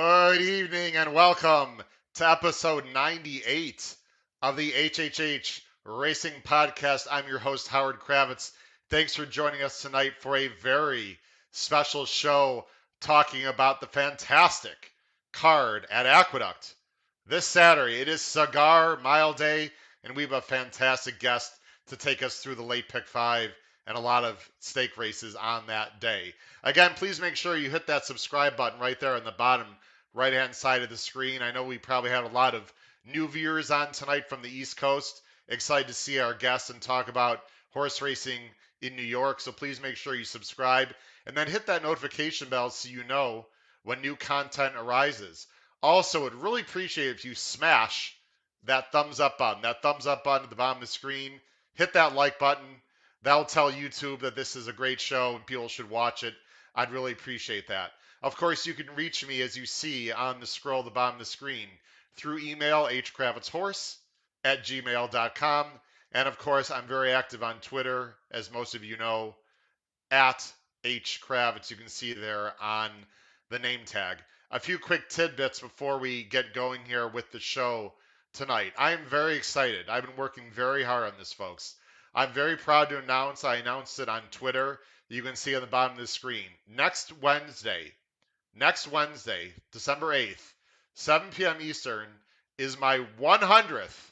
Good evening and welcome to episode 98 of the HHH Racing Podcast. I'm your host, Howard Kravitz. Thanks for joining us tonight for a very special show talking about the fantastic card at Aqueduct. This Saturday, it is Cigar Mile Day, and we have a fantastic guest to take us through the late pick five and a lot of stake races on that day. Again, please make sure you hit that subscribe button right there on the bottom right-hand side of the screen. I know we probably have a lot of new viewers on tonight from the East Coast. Excited to see our guests and talk about horse racing in New York. So please make sure you subscribe and then hit that notification bell so you know when new content arises. Also, I'd really appreciate it if you smash that thumbs up button at the bottom of the screen. Hit that like button. That'll tell YouTube that this is a great show and people should watch it. I'd really appreciate that. Of course, you can reach me, as you see on the scroll at the bottom of the screen, through email, hkravitzhorse@gmail.com. And of course, I'm very active on Twitter, as most of you know, at hkravitz. You can see there on the name tag. A few quick tidbits before we get going here with the show tonight. I am very excited. I've been working very hard on this, folks. I'm very proud to announce, I announced it on Twitter. You can see on the bottom of the screen. Next Wednesday, December 8th, 7 p.m. Eastern, is my 100th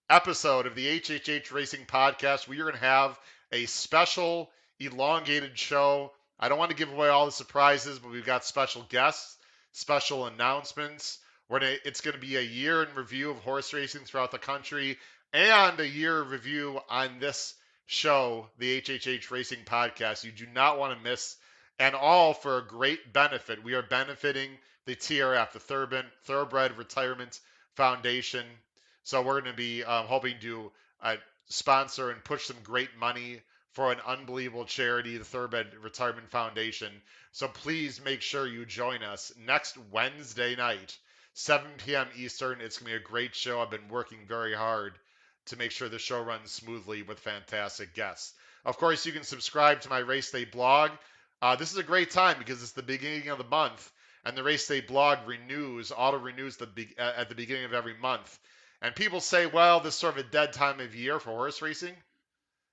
episode of the HHH Racing Podcast. We are going to have a special elongated show. I don't want to give away all the surprises, but we've got special guests, special announcements. It's going to be a year in review of horse racing throughout the country and a year review on this show, the HHH Racing Podcast. You do not want to miss, and all for a great benefit. We are benefiting the TRF, the Thoroughbred Retirement Foundation. So we're going to be hoping to sponsor and push some great money for an unbelievable charity, the Thoroughbred Retirement Foundation. So please make sure you join us next Wednesday night, 7 p.m. Eastern. It's going to be a great show. I've been working very hard to make sure the show runs smoothly with fantastic guests. Of course, you can subscribe to my Race Day blog. This is a great time because it's the beginning of the month, and the Race Day blog auto-renews at the beginning of every month. And people say, well, this is sort of a dead time of year for horse racing.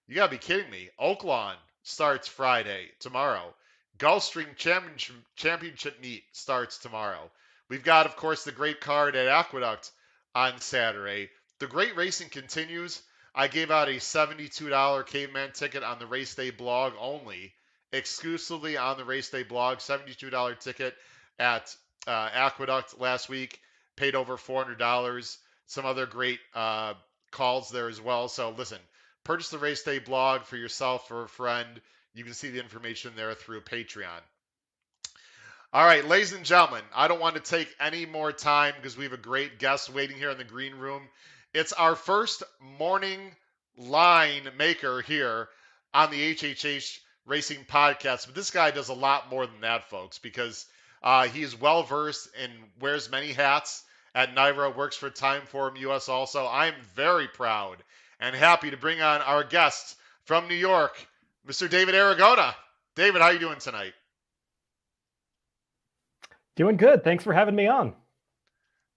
You got to be kidding me. Oaklawn starts Friday, tomorrow. Gulfstream Championship meet starts tomorrow. We've got, of course, the great card at Aqueduct on Saturday. The great racing continues. I gave out a $72 caveman ticket on the Race Day blog only, exclusively on the Race Day blog. $72 ticket at Aqueduct last week. Paid over $400. Some other great calls there as well. So listen, purchase the Race Day blog for yourself or a friend. You can see the information there through Patreon. All right, ladies and gentlemen, I don't want to take any more time because we have a great guest waiting here in the green room. It's our first morning line maker here on the HHH Racing Podcast. But this guy does a lot more than that, folks, because he is well-versed and wears many hats at NYRA, works for Timeform US also. I am very proud and happy to bring on our guest from New York, Mr. David Aragona. David, how are you doing tonight? Doing good. Thanks for having me on.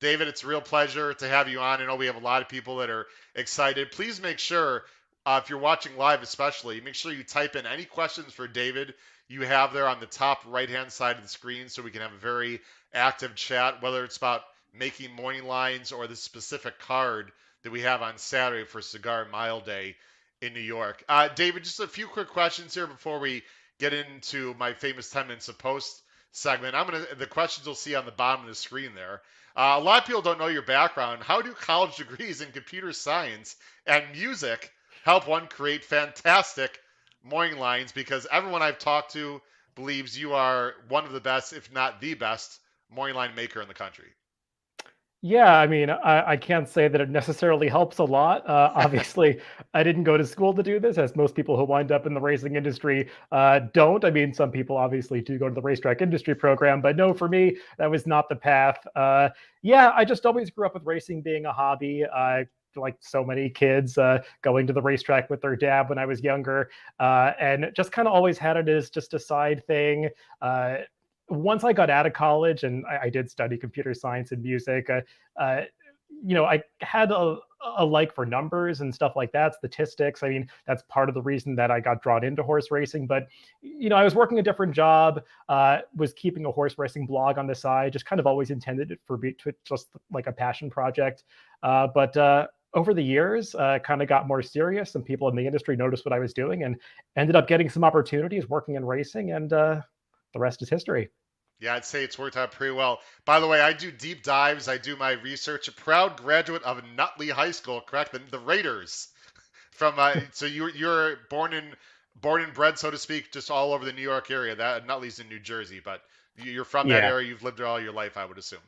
David, it's a real pleasure to have you on. I know we have a lot of people that are excited. Please make sure, if you're watching live especially, make sure you type in any questions for David you have there on the top right-hand side of the screen so we can have a very active chat, whether it's about making morning lines or the specific card that we have on Saturday for Cigar Mile Day in New York. David, just a few quick questions here before we get into my famous 10 minutes of post segment. The questions you'll see on the bottom of the screen there. A lot of people don't know your background. How do college degrees in computer science and music help one create fantastic morning lines? Because everyone I've talked to believes you are one of the best, if not the best, morning line maker in the country. Yeah, I mean, I can't say that it necessarily helps a lot. Obviously, I didn't go to school to do this, as most people who wind up in the racing industry don't. I mean, some people obviously do go to the racetrack industry program, but no, for me, that was not the path. Yeah, I just always grew up with racing being a hobby. Like so many kids going to the racetrack with their dad when I was younger, and just kind of always had it as just a side thing. once I got out of college and I did study computer science and music, I had a like for numbers and stuff like that, statistics. I mean, that's part of the reason that I got drawn into horse racing. But I was working a different job, was keeping a horse racing blog on the side, just kind of always intended it for me to just like a passion project. But over the years, kind of got more serious, and people in the industry noticed what I was doing, and ended up getting some opportunities working in racing, and the rest is history. Yeah, I'd say it's worked out pretty well. By the way, I do deep dives. I do my research. A proud graduate of Nutley High School, correct? The Raiders. From so you're born and bred, so to speak, just all over the New York area. That Nutley's in New Jersey, but you're from that Yeah. area. You've lived there all your life, I would assume.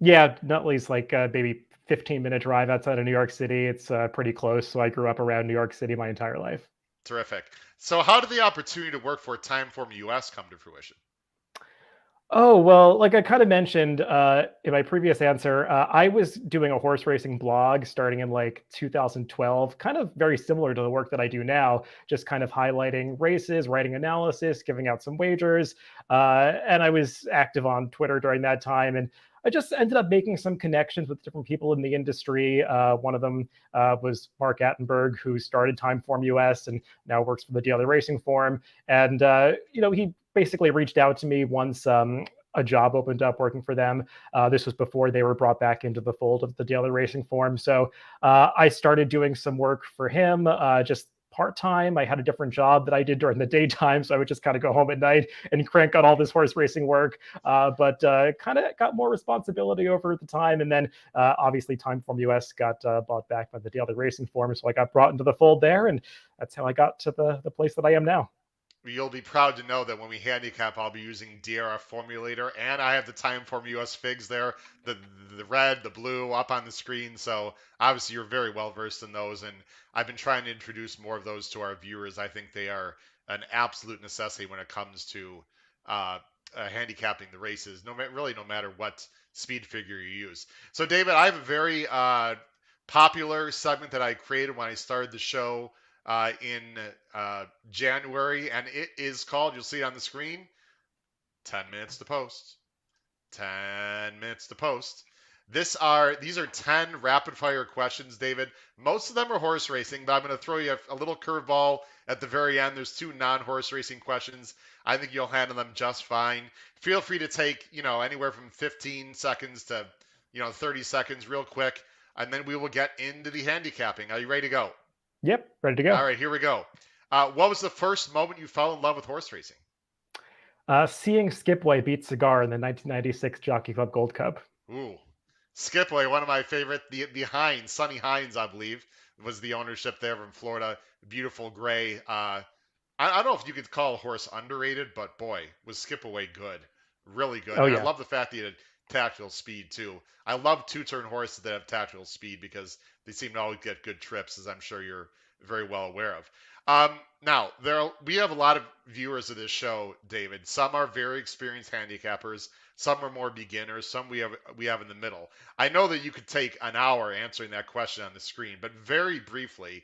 Yeah, Nutley's like maybe 15-minute drive outside of New York City. It's pretty close. So I grew up around New York City my entire life. Terrific. So how did the opportunity to work for Timeform US come to fruition? Oh, well, like I kind of mentioned in my previous answer, I was doing a horse racing blog starting in like 2012, kind of very similar to the work that I do now, just kind of highlighting races, writing analysis, giving out some wagers. And I was active on Twitter during that time. And I just ended up making some connections with different people in the industry. One of them was Mark Attenberg, who started Timeform US and now works for the Daily Racing Forum. And, he basically reached out to me once a job opened up working for them. This was before they were brought back into the fold of the Daily Racing Forum. So I started doing some work for him, just part-time. I had a different job that I did during the daytime, so I would just kind of go home at night and crank out all this horse racing work. But kind of got more responsibility over the time. And then obviously Timeform US got bought back by the Daily Racing Forum. So I got brought into the fold there, and that's how I got to the place that I am now. You'll be proud to know that when we handicap, I'll be using DRF Formulator, and I have the Timeform US figs there, the red, the blue up on the screen. So obviously you're very well versed in those, and I've been trying to introduce more of those to our viewers. I think they are an absolute necessity when it comes to uh, handicapping the races, really no matter what speed figure you use. So David, I have a very popular segment that I created when I started the show in January, and it is called, you'll see it on the screen, 10 minutes to post. 10 minutes to post. These are 10 rapid fire questions, David. Most of them are horse racing, but I'm going to throw you a little curveball at the very end. There's two non-horse racing questions. I think you'll handle them just fine. Feel free to take, anywhere from 15 seconds to, 30 seconds real quick, and then we will get into the handicapping. Are you ready to go? Yep, ready to go. All right, here we go. What was the first moment you fell in love with horse racing? Seeing Skipway beat Cigar in the 1996 Jockey Club Gold Cup. Ooh, Skipway, one of my favorite. The Hines, Sonny Hines, I believe, was the ownership there from Florida. Beautiful gray. I don't know if you could call a horse underrated, but boy, was Skipaway good, really good. Oh And I yeah. love the fact that he had tactical speed too. I love two-turn horses that have tactical speed because they seem to always get good trips, as I'm sure you're very well aware of. Now we have a lot of viewers of this show, David. Some are very experienced handicappers, some are more beginners, some we have in the middle. I know that you could take an hour answering that question on the screen, but very briefly,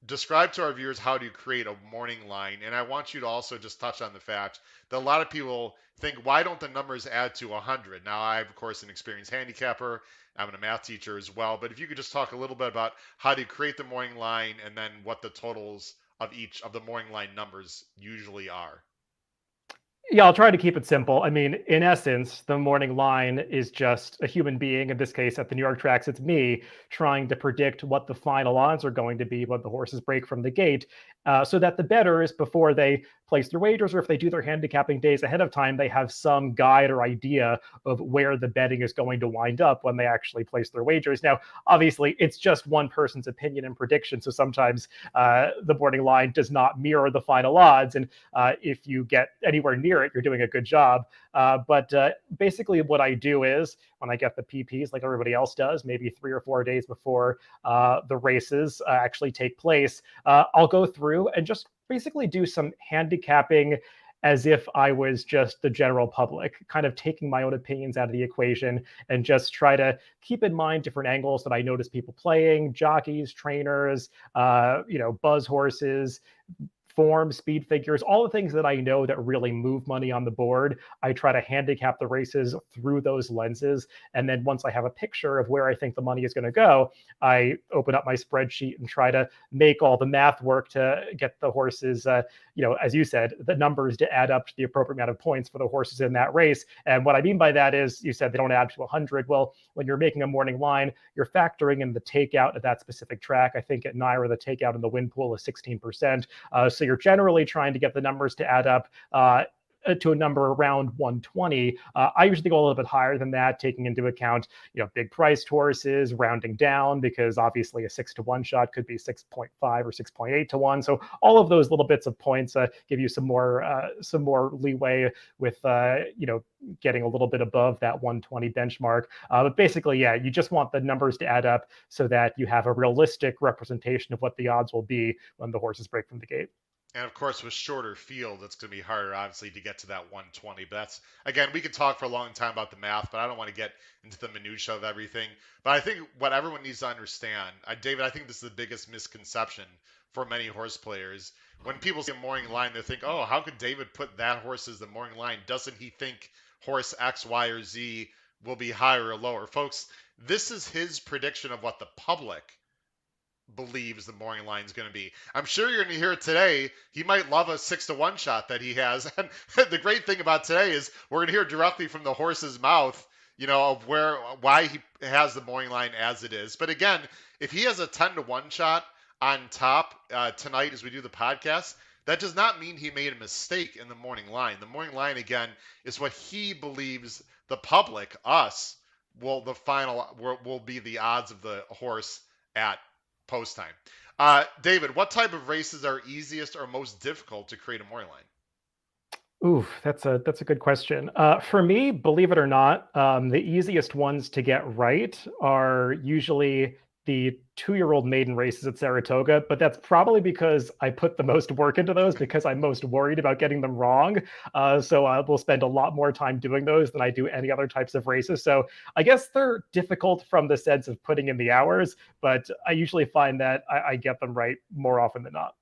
describe to our viewers how do you create a morning line, and I want you to also just touch on the fact that a lot of people think, why don't the numbers add to 100? Now, I have, of course, an experienced handicapper. I'm a math teacher as well, but if you could just talk a little bit about how do you create the morning line and then what the totals of each of the morning line numbers usually are. Yeah, I'll try to keep it simple. I mean, in essence, the morning line is just a human being. In this case, at the New York tracks, it's me trying to predict what the final odds are going to be when the horses break from the gate, so that the bettors, before they place their wagers or if they do their handicapping days ahead of time, they have some guide or idea of where the betting is going to wind up when they actually place their wagers. Now, obviously, it's just one person's opinion and prediction, so sometimes the morning line does not mirror the final odds, and if you get anywhere near it, you're doing a good job. But basically, what I do is when I get the PPs, like everybody else does, maybe 3 or 4 days before the races actually take place, I'll go through and just basically do some handicapping as if I was just the general public, kind of taking my own opinions out of the equation and just try to keep in mind different angles that I notice people playing, jockeys, trainers, buzz horses, form, speed figures, all the things that I know that really move money on the board. I try to handicap the races through those lenses. And then once I have a picture of where I think the money is going to go, I open up my spreadsheet and try to make all the math work to get the horses, as you said, the numbers to add up to the appropriate amount of points for the horses in that race. And what I mean by that is, you said they don't add to 100. Well, when you're making a morning line, you're factoring in the takeout at that specific track. I think at NYRA, the takeout in the win pool is 16%. So you're generally trying to get the numbers to add up to a number around 120. I usually go a little bit higher than that, taking into account, big priced horses, rounding down, because obviously a 6-to-1 shot could be 6.5 or 6.8 to 1. So all of those little bits of points give you some more leeway with getting a little bit above that 120 benchmark. But basically, yeah, you just want the numbers to add up so that you have a realistic representation of what the odds will be when the horses break from the gate. And of course, with shorter field, it's going to be harder, obviously, to get to that 120. But that's, again, we could talk for a long time about the math, but I don't want to get into the minutia of everything. But I think what everyone needs to understand, David, I think this is the biggest misconception for many horse players. When people see a morning line, they think, oh, how could David put that horse as the morning line? Doesn't he think horse X, Y, or Z will be higher or lower? Folks, this is his prediction of what the public believes the morning line is going to be. I'm sure you're going to hear it today. He might love a 6-to-1 shot that he has. And the great thing about today is we're going to hear directly from the horse's mouth, of why he has the morning line as it is. But again, if he has a 10-to-1 shot on top tonight as we do the podcast, that does not mean he made a mistake in the morning line. The morning line, again, is what he believes the public, us, will be the odds of the horse at post time. David, what type of races are easiest or most difficult to create a morning line? Ooh, that's a good question. For me, believe it or not, the easiest ones to get right are usually the 2-year-old maiden races at Saratoga, but that's probably because I put the most work into those because I'm most worried about getting them wrong. So I will spend a lot more time doing those than I do any other types of races. So I guess they're difficult from the sense of putting in the hours, but I usually find that I get them right more often than not.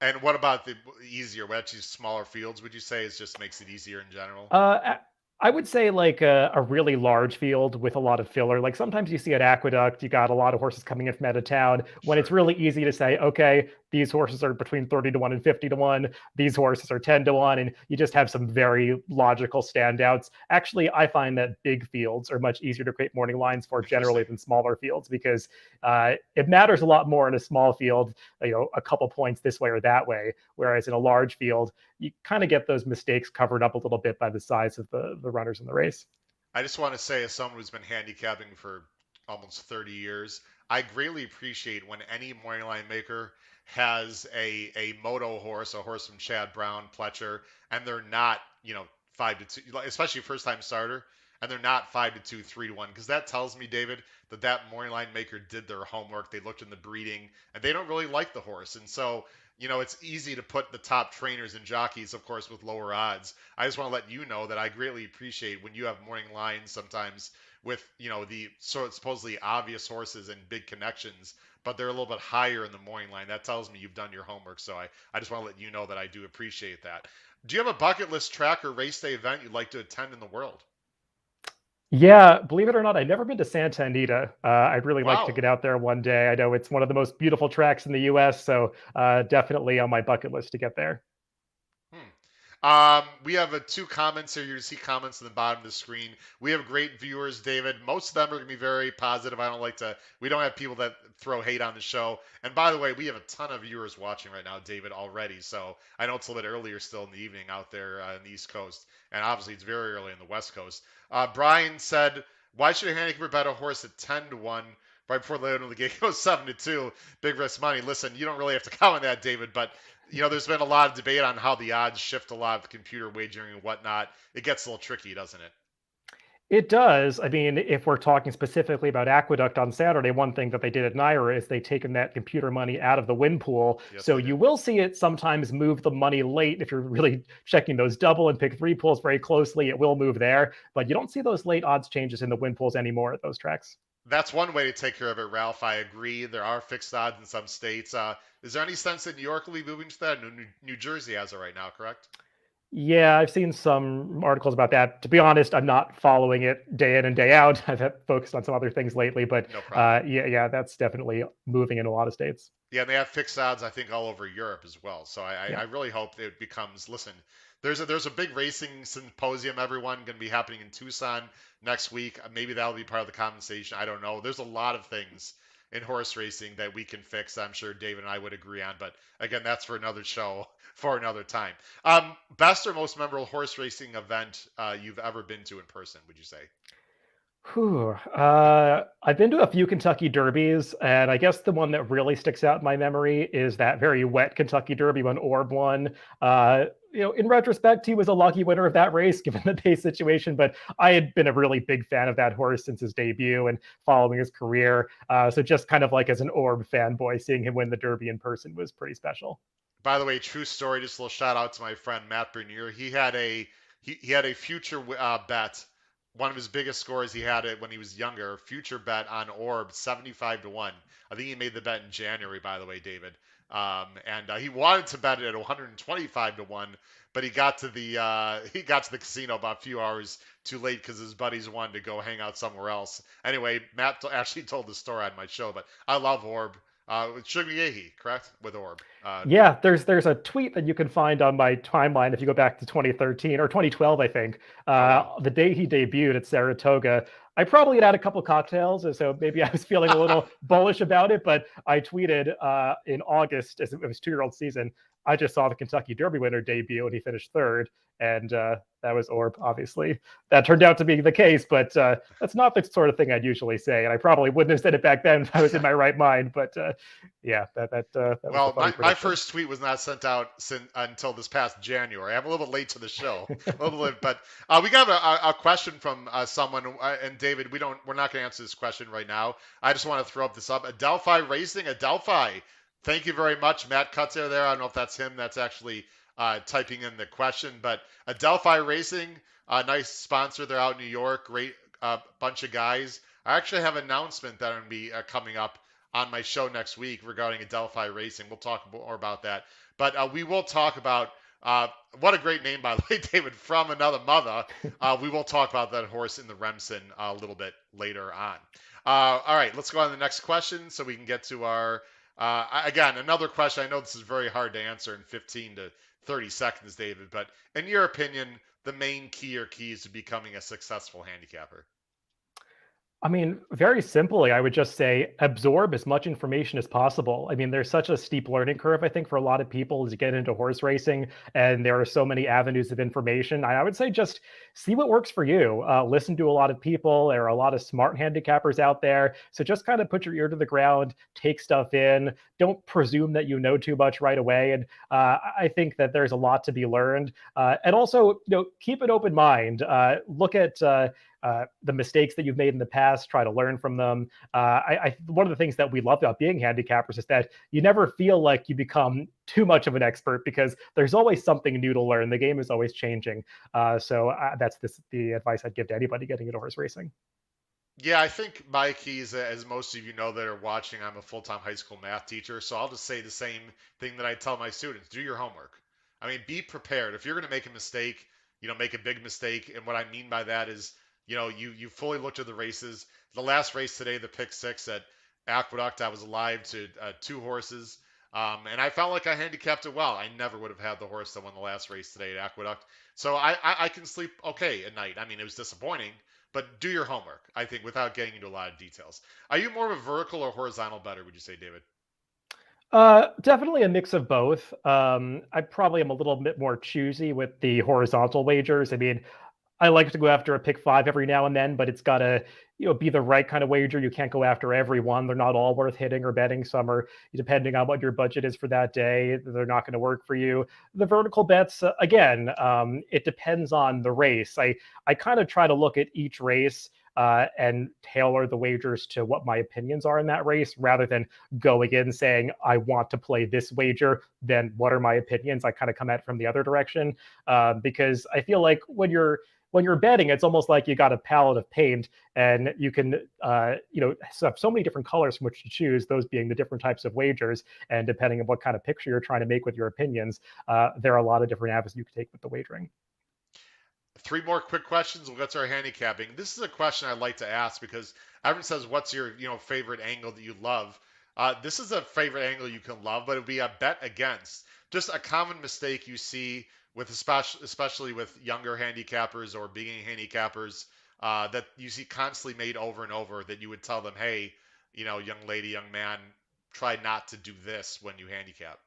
And what about the easier, actually smaller fields, would you say, just makes it easier in general? I would say like a really large field with a lot of filler. Like sometimes you see at Aqueduct, you got a lot of horses coming in from out of town when it's Sure. really easy to say, okay, these horses are between 30 to 1 and 50 to 1. These horses are 10 to 1. And you just have some very logical standouts. Actually, I find that big fields are much easier to create morning lines for generally than smaller fields because it matters a lot more in a small field, a couple points this way or that way. Whereas in a large field, you kind of get those mistakes covered up a little bit by the size of the runners in the race. I just want to say, as someone who's been handicapping for almost 30 years, I greatly appreciate when any morning line maker has a moto horse, a horse from Chad Brown, Pletcher, and they're not, 5-2, especially first time starter, and they're not 5-2, 3-1, because that tells me, David, that morning line maker did their homework. They looked in the breeding, and they don't really like the horse, and so it's easy to put the top trainers and jockeys, of course, with lower odds. I just want to let you know that I greatly appreciate when you have morning lines sometimes with, the sort of supposedly obvious horses and big connections, but they're a little bit higher in the morning line. That tells me you've done your homework. So I just want to let you know that I do appreciate that. Do you have a bucket list track or race day event you'd like to attend in the world? Yeah, believe it or not, I've never been to Santa Anita. I'd really like to Wow. get out there one day. I know it's one of the most beautiful tracks in the U.S., so definitely on my bucket list to get there. We have 2 comments here. You see comments at the bottom of the screen. We have great viewers, David. Most of them are going to be very positive. We don't have people that throw hate on the show. And by the way, we have a ton of viewers watching right now, David, already. So I know it's a little bit earlier still in the evening out there on the East Coast. And obviously it's very early on the West Coast. Brian said, why should a handicapper bet a horse at 10 to 1? Right before the game goes 7-2, big risk money. Listen, you don't really have to comment that, David, but there's been a lot of debate on how the odds shift a lot with computer wagering and whatnot. It gets a little tricky, doesn't it? It does. I mean, if we're talking specifically about Aqueduct on Saturday, one thing that they did at NYRA is they taken that computer money out of the win pool. Yes, So they you did. will see it sometimes move the money late. If you're really checking those double and pick 3 pools very closely, it will move there. But you don't see those late odds changes in the win pools anymore at those tracks. That's one way to take care of it, Ralph. I agree. There are fixed odds in some states. Is there any sense that New York will be moving to that? New Jersey has it right now, correct? Yeah, I've seen some articles about that. To be honest, I'm not following it day in and day out. I've focused on some other things lately, but No problem. yeah, that's definitely moving in a lot of states. Yeah, and they have fixed odds, I think, all over Europe as well. So Yeah. I really hope it becomes. Listen, there's a big racing symposium, everyone, going to be happening in Tucson next week. Maybe that'll be part of the compensation. I don't know. There's a lot of things in horse racing that we can fix. I'm sure David and I would agree on. But again, that's for another show for another time. Best or most memorable horse racing event you've ever been to in person? Would you say? Whew. I've been to a few Kentucky Derbies, and I guess the one that really sticks out in my memory is that very wet Kentucky Derby when Orb won. In retrospect, he was a lucky winner of that race given the pace situation, but I had been a really big fan of that horse since his debut and following his career. So just kind of like as an Orb fanboy, seeing him win the Derby in person was pretty special. By the way, true story. Just a little shout out to my friend Matt Bernier. He had a future bet. One of his biggest scores he had it when he was younger. Future bet on Orb, 75-1. I think he made the bet in January. By the way, David. And he wanted to bet it at 125-1, but he got to the casino about a few hours too late because his buddies wanted to go hang out somewhere else. Anyway, Matt actually told the story on my show, but I love Orb. With Sugar correct? With Orb. Yeah, there's a tweet that you can find on my timeline if you go back to 2013 or 2012, I think. Oh wow. The day he debuted at Saratoga, I probably had a couple cocktails, so maybe I was feeling a little bullish about it. But I tweeted in August, as it was 2-year-old season, I just saw the Kentucky Derby winner debut, and he finished third, and that was Orb. Obviously, that turned out to be the case, but that's not the sort of thing I'd usually say, and I probably wouldn't have said it back then if I was in my right mind. But yeah, that was the Well, funny my prediction. first tweet was not sent out until this past January. I'm a little bit late to the show, a little bit, but we got a question from someone, and David, we're not going to answer this question right now. I just want to throw up this up. Adelphi Racing, Adelphi. Thank you very much, Matt Cutzer there. I don't know if that's him. That's actually typing in the question, but Adelphi Racing, nice sponsor. They're out in New York. Great bunch of guys. I actually have an announcement that I'm going to be coming up on my show next week regarding Adelphi Racing. We'll talk more about that. But we will talk about what a great name, by the way, David, from another mother. We will talk about that horse in the Remsen a little bit later on. All right, let's go on to the next question so we can get to our, again, another question. I know this is very hard to answer in 15 to 30 seconds, David, but in your opinion, the main key or keys to becoming a successful handicapper? I mean, very simply, I would just say absorb as much information as possible. I mean, there's such a steep learning curve, I think, for a lot of people as you get into horse racing, and there are so many avenues of information. I would say just see what works for you. Listen to a lot of people. There are a lot of smart handicappers out there. So just kind of put your ear to the ground, take stuff in. Don't presume that you know too much right away. And I think that there's a lot to be learned. And also, keep an open mind. Look at the mistakes that you've made in the past, try to learn from them. One of the things that we love about being handicappers is that you never feel like you become too much of an expert because there's always something new to learn. The game is always changing. So that's the advice I'd give to anybody getting into horse racing. Yeah, I think my keys, as most of you know that are watching, I'm a full-time high school math teacher, so I'll just say the same thing that I tell my students: do your homework. I mean, be prepared. If you're going to make a mistake, make a big mistake, and what I mean by that is, you fully looked at the races. The last race today, the pick six at Aqueduct, I was alive to two horses, and I felt like I handicapped it well. I never would have had the horse that won the last race today at Aqueduct, so I can sleep okay at night. I mean, it was disappointing, but do your homework, I think, without getting into a lot of details. Are you more of a vertical or horizontal bettor, would you say, David? Definitely a mix of both. I probably am a little bit more choosy with the horizontal wagers. I mean, I like to go after a pick five every now and then, but it's got to be the right kind of wager. You can't go after every one. They're not all worth hitting or betting. Some are, depending on what your budget is for that day, they're not going to work for you. The vertical bets, again, it depends on the race. I kind of try to look at each race and tailor the wagers to what my opinions are in that race rather than going in saying, I want to play this wager, then what are my opinions? I kind of come at it from the other direction because I feel like when when you're betting, it's almost like you got a palette of paint, and you can have so many different colors from which to choose, those being the different types of wagers. And depending on what kind of picture you're trying to make with your opinions, there are a lot of different avenues you can take with the wagering. Three more quick questions. We'll get to our handicapping. This is a question I like to ask because everyone says, "What's your favorite angle that you love?" This is a favorite angle you can love, but it would be a bet against. Just a common mistake you see with especially with younger handicappers or beginning handicappers that you see constantly made over and over. That you would tell them, "Hey, young lady, young man, try not to do this when you handicap."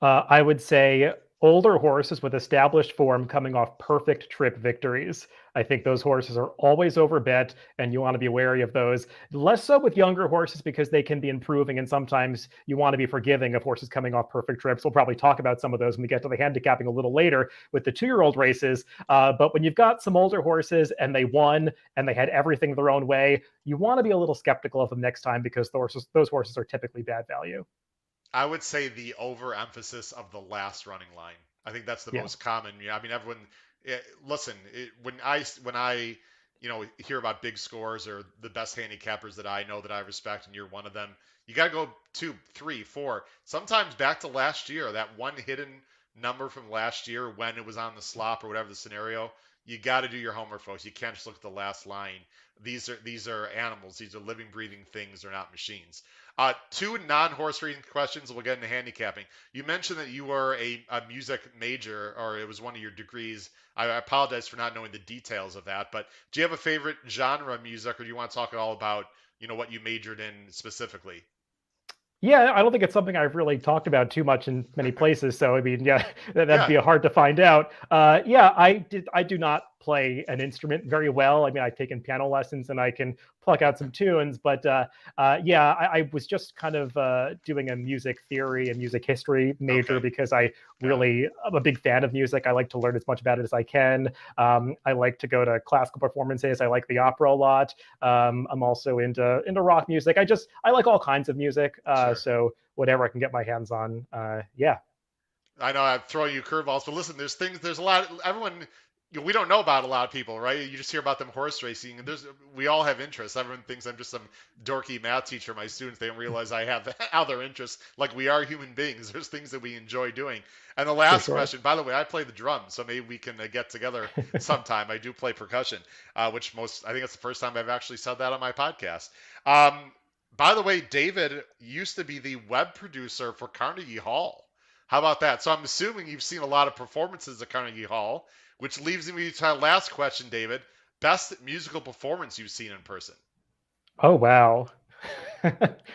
I would say older horses with established form coming off perfect trip victories. I think those horses are always overbet, and you want to be wary of those. Less so with younger horses because they can be improving, and sometimes you want to be forgiving of horses coming off perfect trips. We'll probably talk about some of those when we get to the handicapping a little later with the 2-year-old races. But when you've got some older horses and they won and they had everything their own way, you want to be a little skeptical of them next time because those horses are typically bad value. I would say the overemphasis of the last running line. I think that's the Yeah. most common. Yeah, I mean, everyone. Listen, when I hear about big scores or the best handicappers that I know that I respect, and you're one of them, you got to go 2, 3, 4, sometimes back to last year. That one hidden number from last year when it was on the slop or whatever the scenario. You got to do your homework, folks. You can't just look at the last line. These are animals. These are living, breathing things. They're not machines. Two non-horse racing questions. We'll get into handicapping. You mentioned that you were a music major, or it was one of your degrees. I apologize for not knowing the details of that, but do you have a favorite genre of music, or do you want to talk at all about what you majored in specifically? Yeah, I don't think it's something I've really talked about too much in many places. So I mean, yeah, that'd Yeah, be hard to find out. Yeah, I do not play an instrument very well. I mean, I've taken piano lessons and I can pluck out some tunes, but yeah, I was just kind of doing a music theory and music history major okay, because I got it. really am a big fan of music. I like to learn as much about it as I can. I like to go to classical performances. I like the opera a lot. I'm also into rock music. I like all kinds of music. Sure. So whatever I can get my hands on, yeah, I know I'm throwing you curveballs, but listen, there's a lot. Everyone, we don't know about a lot of people, right? You just hear about them horse racing, and we all have interests. Everyone thinks I'm just some dorky math teacher. My students, they don't realize I have other interests. Like we are human beings. There's things that we enjoy doing. And the for last sure. question, by the way, I play the drums, so maybe we can get together sometime. I do play percussion, I think it's the first time I've actually said that on my podcast. Um, by the way, David used to be the web producer for Carnegie Hall. How about that? So I'm assuming you've seen a lot of performances at Carnegie Hall, which leaves me to our last question, David. Best musical performance you've seen in person, Oh wow.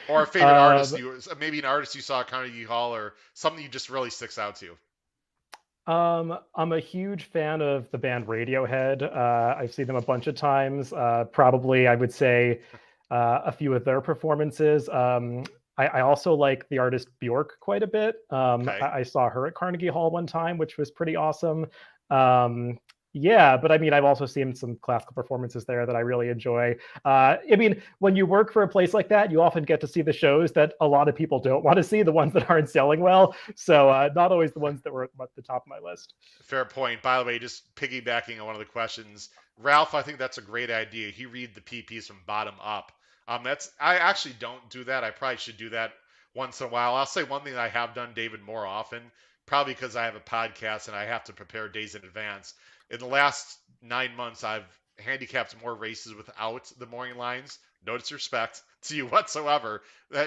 or a favorite artist um, you maybe an artist you saw at Carnegie Hall, or something you just really sticks out to you. I'm a huge fan of the band Radiohead. I've seen them a bunch of times. Probably, I would say a few of their performances. I also like the artist Bjork quite a bit. Okay. I saw her at Carnegie Hall one time, which was pretty awesome. Um, yeah, but I mean, I've also seen some classical performances there that I really enjoy. I mean, when you work for a place like that, you often get to see the shows that a lot of people don't want to see, the ones that aren't selling well. So not always the ones that were at the top of my list. Fair point. By the way, just piggybacking on one of the questions, Ralph, I think that's a great idea. He read the PPs from bottom up. That's I actually don't do that. I probably should do that once in a while. I'll say one thing I have done, David, more often, probably because I have a podcast and I have to prepare days in advance. In the last 9 months, I've handicapped more races without the morning lines. No disrespect to you whatsoever.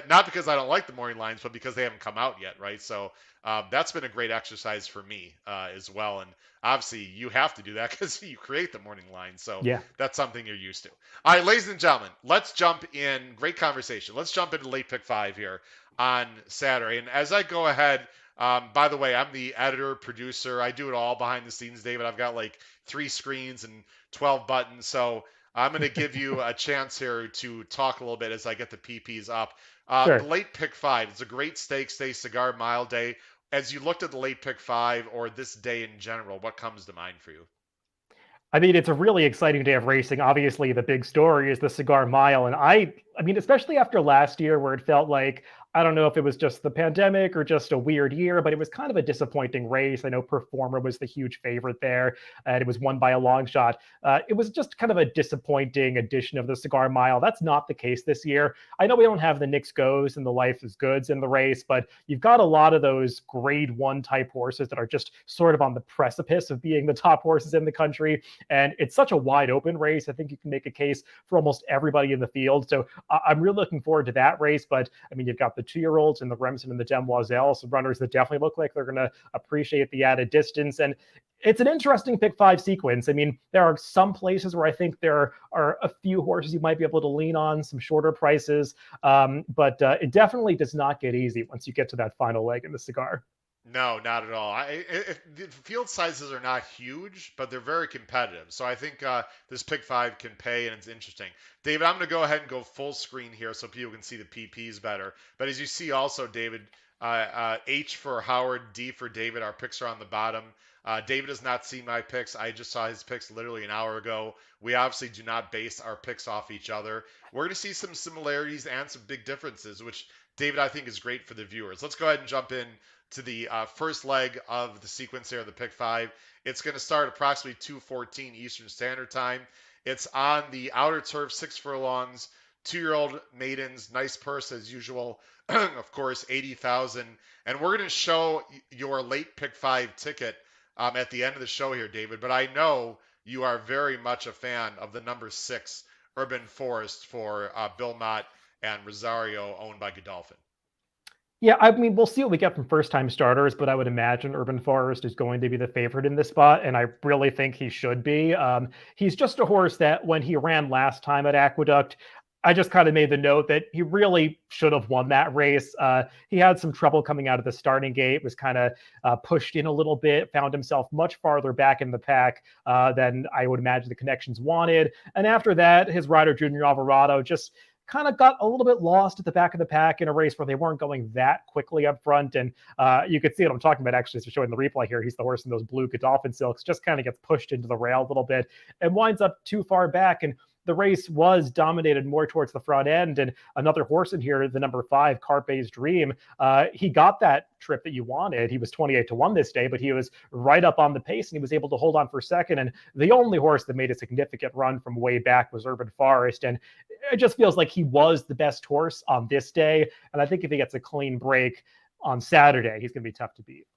Not because I don't like the morning lines, but because they haven't come out yet, right? So that's been a great exercise for me as well. And obviously, you have to do that because you create the morning line. So Yeah, that's something you're used to. All right, ladies and gentlemen, let's jump in. Great conversation. Let's jump into late pick five here on Saturday. And as I go ahead, by the way, I'm the editor, producer. I do it all behind the scenes, David. I've got like 3 screens and 12 buttons. So I'm going to give you a chance here to talk a little bit as I get the PPs up. The sure. late pick five. It's a great stakes day, cigar mile day. As you looked at the late pick five or this day in general, what comes to mind for you? I mean, it's a really exciting day of racing. Obviously, the big story is the Cigar Mile, and I mean, especially after last year, where it felt like I don't know if it was just the pandemic or just a weird year, but it was kind of a disappointing race. I know Performer was the huge favorite there, and it was won by a long shot. It was just kind of a disappointing edition of the Cigar Mile. That's not the case this year. I know we don't have the Knicks Goes and the Life is Goods in the race, but you've got a lot of those grade one type horses that are just sort of on the precipice of being the top horses in the country. And it's such a wide open race. I think you can make a case for almost everybody in the field. So I'm really looking forward to that race. But I mean, you've got the 2-year-olds and the Remsen and the Demoiselle, some runners that definitely look like they're going to appreciate the added distance. And it's an interesting pick five sequence. I mean, there are some places where I think there are a few horses you might be able to lean on, some shorter prices, but it definitely does not get easy once you get to that final leg in the cigar. No, not at all. The field sizes are not huge, but they're very competitive. So I think this pick five can pay, and it's interesting. David, I'm going to go ahead and go full screen here so people can see the PPs better. But as you see, also, David, H for Howard, D for David. Our picks are on the bottom. David has not seen my picks. I just saw his picks literally an hour ago. We obviously do not base our picks off each other. We're going to see some similarities and some big differences, which David, I think, is great for the viewers. Let's go ahead and jump in to the first leg of the sequence here, the pick five. It's going to start approximately 2:14 Eastern Standard Time. It's on the outer turf, 6 furlongs, 2-year-old maidens, nice purse as usual, of course, 80,000. And we're going to show your late pick five ticket at the end of the show here, David. But I know you are very much a fan of the number 6 Urban Forest for Bill Mott and Rosario, owned by Godolphin. Yeah, I mean, we'll see what we get from first time starters, but I would imagine Urban Forest is going to be the favorite in this spot, and I really think he should be. He's just a horse that when he ran last time at Aqueduct, I just kind of made the note that he really should have won that race. He had some trouble coming out of the starting gate, was kind of pushed in a little bit, found himself much farther back in the pack than I would imagine the connections wanted. And after that, his rider, Junior Alvarado, just kind of got a little bit lost at the back of the pack in a race where they weren't going that quickly up front. And you could see what I'm talking about actually, as we're showing the replay here. He's the horse in those blue Godolphin silks, just kind of gets pushed into the rail a little bit and winds up too far back. And the race was dominated more towards the front end. And another horse in here, the number 5, Carpe's Dream, he got that trip that you wanted. He was 28-1 this day, but he was right up on the pace and he was able to hold on for second. And the only horse that made a significant run from way back was Urban Forest. And it just feels like he was the best horse on this day. And I think if he gets a clean break on Saturday, he's going to be tough to beat.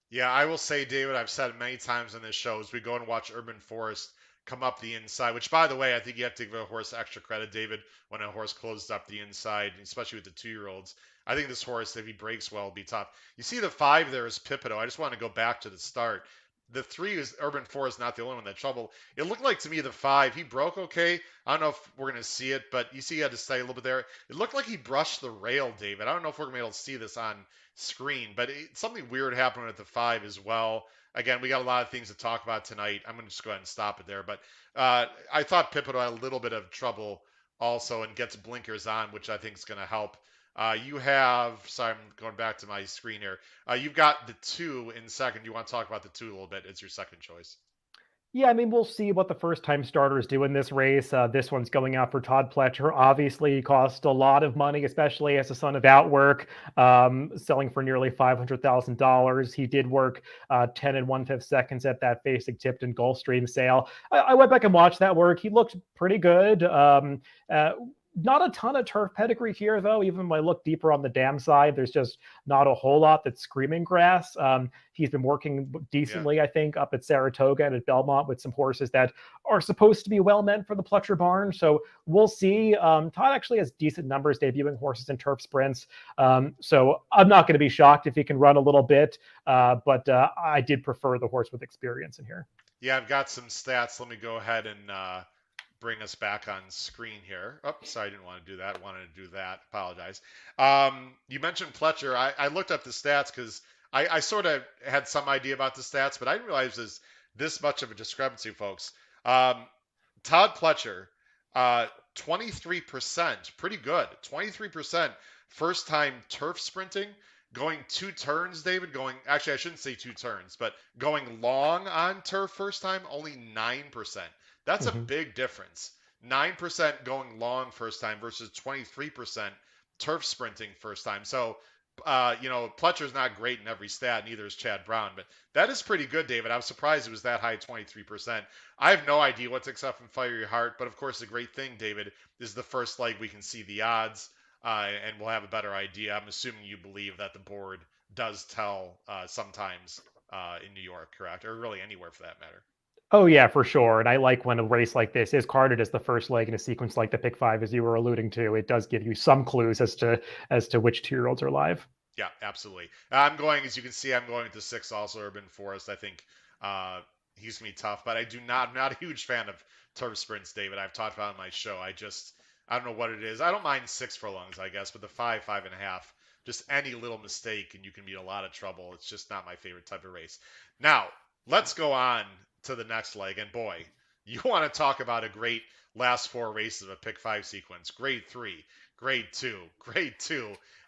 Yeah, I will say, David, I've said it many times on this show, as we go and watch Urban Forest come up the inside, which, by the way, I think you have to give a horse extra credit, David, when a horse closes up the inside, especially with the 2-year-olds. I think this horse, if he breaks well, will be tough. You see the 5 there is Pipito. I just want to go back to the start. The 3 is Urban Forest, not the only one that trouble. It looked like to me the 5, he broke okay. I don't know if we're going to see it, but you see he had to stay a little bit there. It looked like he brushed the rail, David. I don't know if we're going to be able to see this on screen, but something weird happened at the 5 as well. Again, we got a lot of things to talk about tonight. I'm going to just go ahead and stop it there. But I thought Pipito had a little bit of trouble also and gets blinkers on, which I think is going to help. You have, sorry, I'm going back to my screen here. You've got the 2 in second. You want to talk about the 2 a little bit? It's your second choice. Yeah, I mean, we'll see what the first time starters do in this race. This one's going out for Todd Pletcher. Obviously, he cost a lot of money, especially as a son of Outwork, selling for nearly $500,000. He did work 10 and 1/5 seconds at that basic Tipton Gulfstream sale. I went back and watched that work. He looked pretty good. Not a ton of turf pedigree here, though. Even when I look deeper on the dam side, there's just not a whole lot that's screaming grass. He's been working Yeah. decently, I think, up at Saratoga and at Belmont with some horses that are supposed to be well meant for the Pletcher barn. So we'll see. Todd actually has decent numbers debuting horses in turf sprints. So I'm not going to be shocked if he can run a little bit, but I did prefer the horse with experience in here. Yeah, I've got some stats. Let me go ahead and bring us back on screen here. Oh, sorry, I didn't want to do that. I wanted to do that. Apologize. You mentioned Pletcher. I looked up the stats because I sort of had some idea about the stats, but I didn't realize there's this much of a discrepancy, folks. Todd Pletcher, 23%, pretty good. 23% first time turf sprinting, going 2 turns, David. Actually, I shouldn't say 2 turns, but going long on turf first time, only 9%. That's a Mhm. big difference. 9% going long first time versus 23% turf sprinting first time. So, Pletcher's not great in every stat, neither is Chad Brown, but that is pretty good, David. I was surprised it was that high, 23%. I have no idea what to expect from Fire Your Heart, but of course, the great thing, David, is the first leg we can see the odds, and we'll have a better idea. I'm assuming you believe that the board does tell sometimes in New York, correct? Or really anywhere for that matter. Oh yeah, for sure. And I like when a race like this is carded as the first leg in a sequence like the pick five, as you were alluding to. It does give you some clues as to which 2-year-olds are live. Yeah, absolutely. I'm going, as you can see, I'm going with the six also, Urban Forest. I think uh, he's gonna be tough, but I'm not a huge fan of turf sprints, David. I've talked about it on my show. I don't know what it is. I don't mind 6 furlongs, I guess, but the 5.5, just any little mistake and you can be in a lot of trouble. It's just not my favorite type of race. Now, let's go on to the next leg, and boy, you want to talk about a great last 4 races of a pick five sequence. Grade 3, grade 2,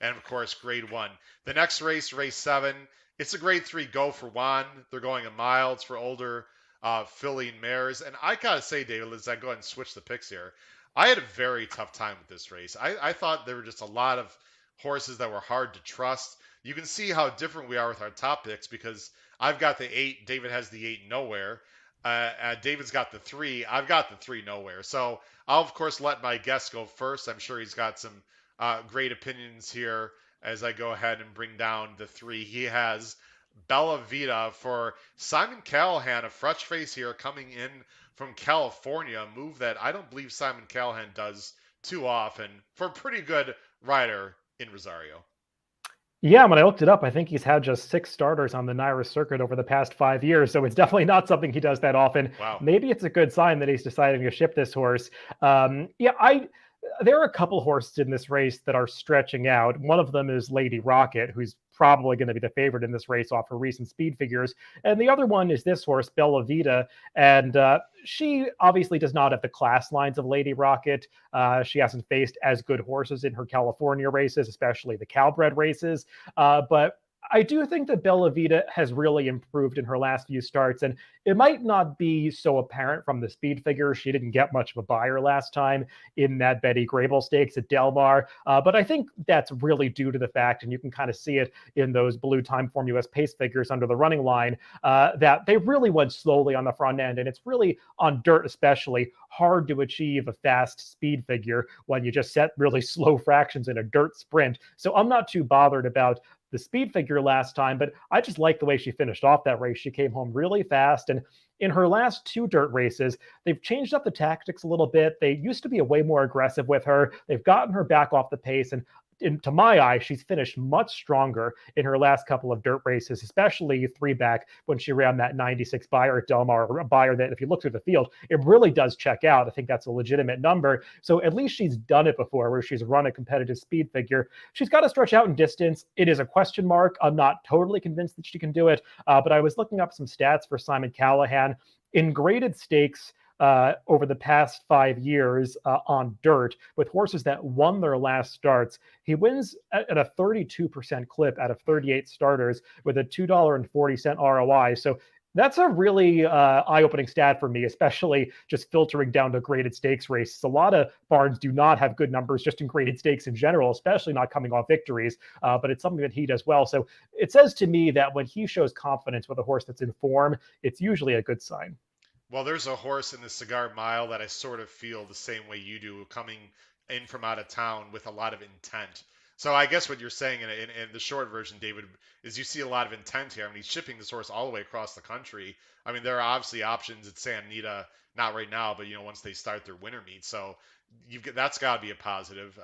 and of course, grade 1. The next race, race 7, it's a grade 3 go for Juan. They're going a mile. It's for older filly mares. And I got to say, David, let's go ahead and switch the picks here. I had a very tough time with this race. I thought there were just a lot of horses that were hard to trust. You can see how different we are with our top picks because I've got the 8. David has the 8 nowhere. David's got the 3. I've got the 3 nowhere. So I'll, of course, let my guest go first. I'm sure he's got some great opinions here as I go ahead and bring down the 3. He has Bella Vita for Simon Callahan, a fresh face here coming in from California, a move that I don't believe Simon Callahan does too often for a pretty good rider in Rosario. Yeah, when I looked it up, I think he's had just 6 starters on the NYRA circuit over the past 5 years, so it's definitely not something he does that often. Wow. Maybe it's a good sign that he's deciding to ship this horse. Yeah, there are a couple horses in this race that are stretching out. One of them is Lady Rocket, who's probably going to be the favorite in this race off her recent speed figures. And the other one is this horse, Bella Vita. And she obviously does not have the class lines of Lady Rocket. She hasn't faced as good horses in her California races, especially the Calbred races. But I do think that Bella Vita has really improved in her last few starts, and it might not be so apparent from the speed figure. She didn't get much of a buyer last time in that Betty Grable Stakes at Del Mar, but I think that's really due to the fact, and you can kind of see it in those blue Timeform US pace figures under the running line, that they really went slowly on the front end, and it's really on dirt especially hard to achieve a fast speed figure when you just set really slow fractions in a dirt sprint. So I'm not too bothered about the speed figure last time, but I just like the way she finished off that race. She came home really fast. And in her last 2 dirt races, they've changed up the tactics a little bit. They used to be way more aggressive with her. They've gotten her back off the pace. And to my eye, she's finished much stronger in her last couple of dirt races, especially 3 back when she ran that 96 buyer at Del Mar, a buyer that if you look through the field, it really does check out. I think that's a legitimate number. So at least she's done it before where she's run a competitive speed figure. She's got to stretch out in distance. It is a question mark. I'm not totally convinced that she can do it, but I was looking up some stats for Simon Callahan. In graded stakes, over the past 5 years on dirt with horses that won their last starts. He wins at a 32% clip out of 38 starters with a $2.40 ROI. So that's a really eye-opening stat for me, especially just filtering down to graded stakes races. A lot of barns do not have good numbers just in graded stakes in general, especially not coming off victories, but it's something that he does well. So it says to me that when he shows confidence with a horse that's in form, it's usually a good sign. Well, there's a horse in the Cigar Mile that I sort of feel the same way you do, coming in from out of town with a lot of intent. So I guess what you're saying in the short version, David, is you see a lot of intent here. I mean, he's shipping this horse all the way across the country. I mean, there are obviously options at Santa Anita, not right now, but once they start their winter meet. So that's got to be a positive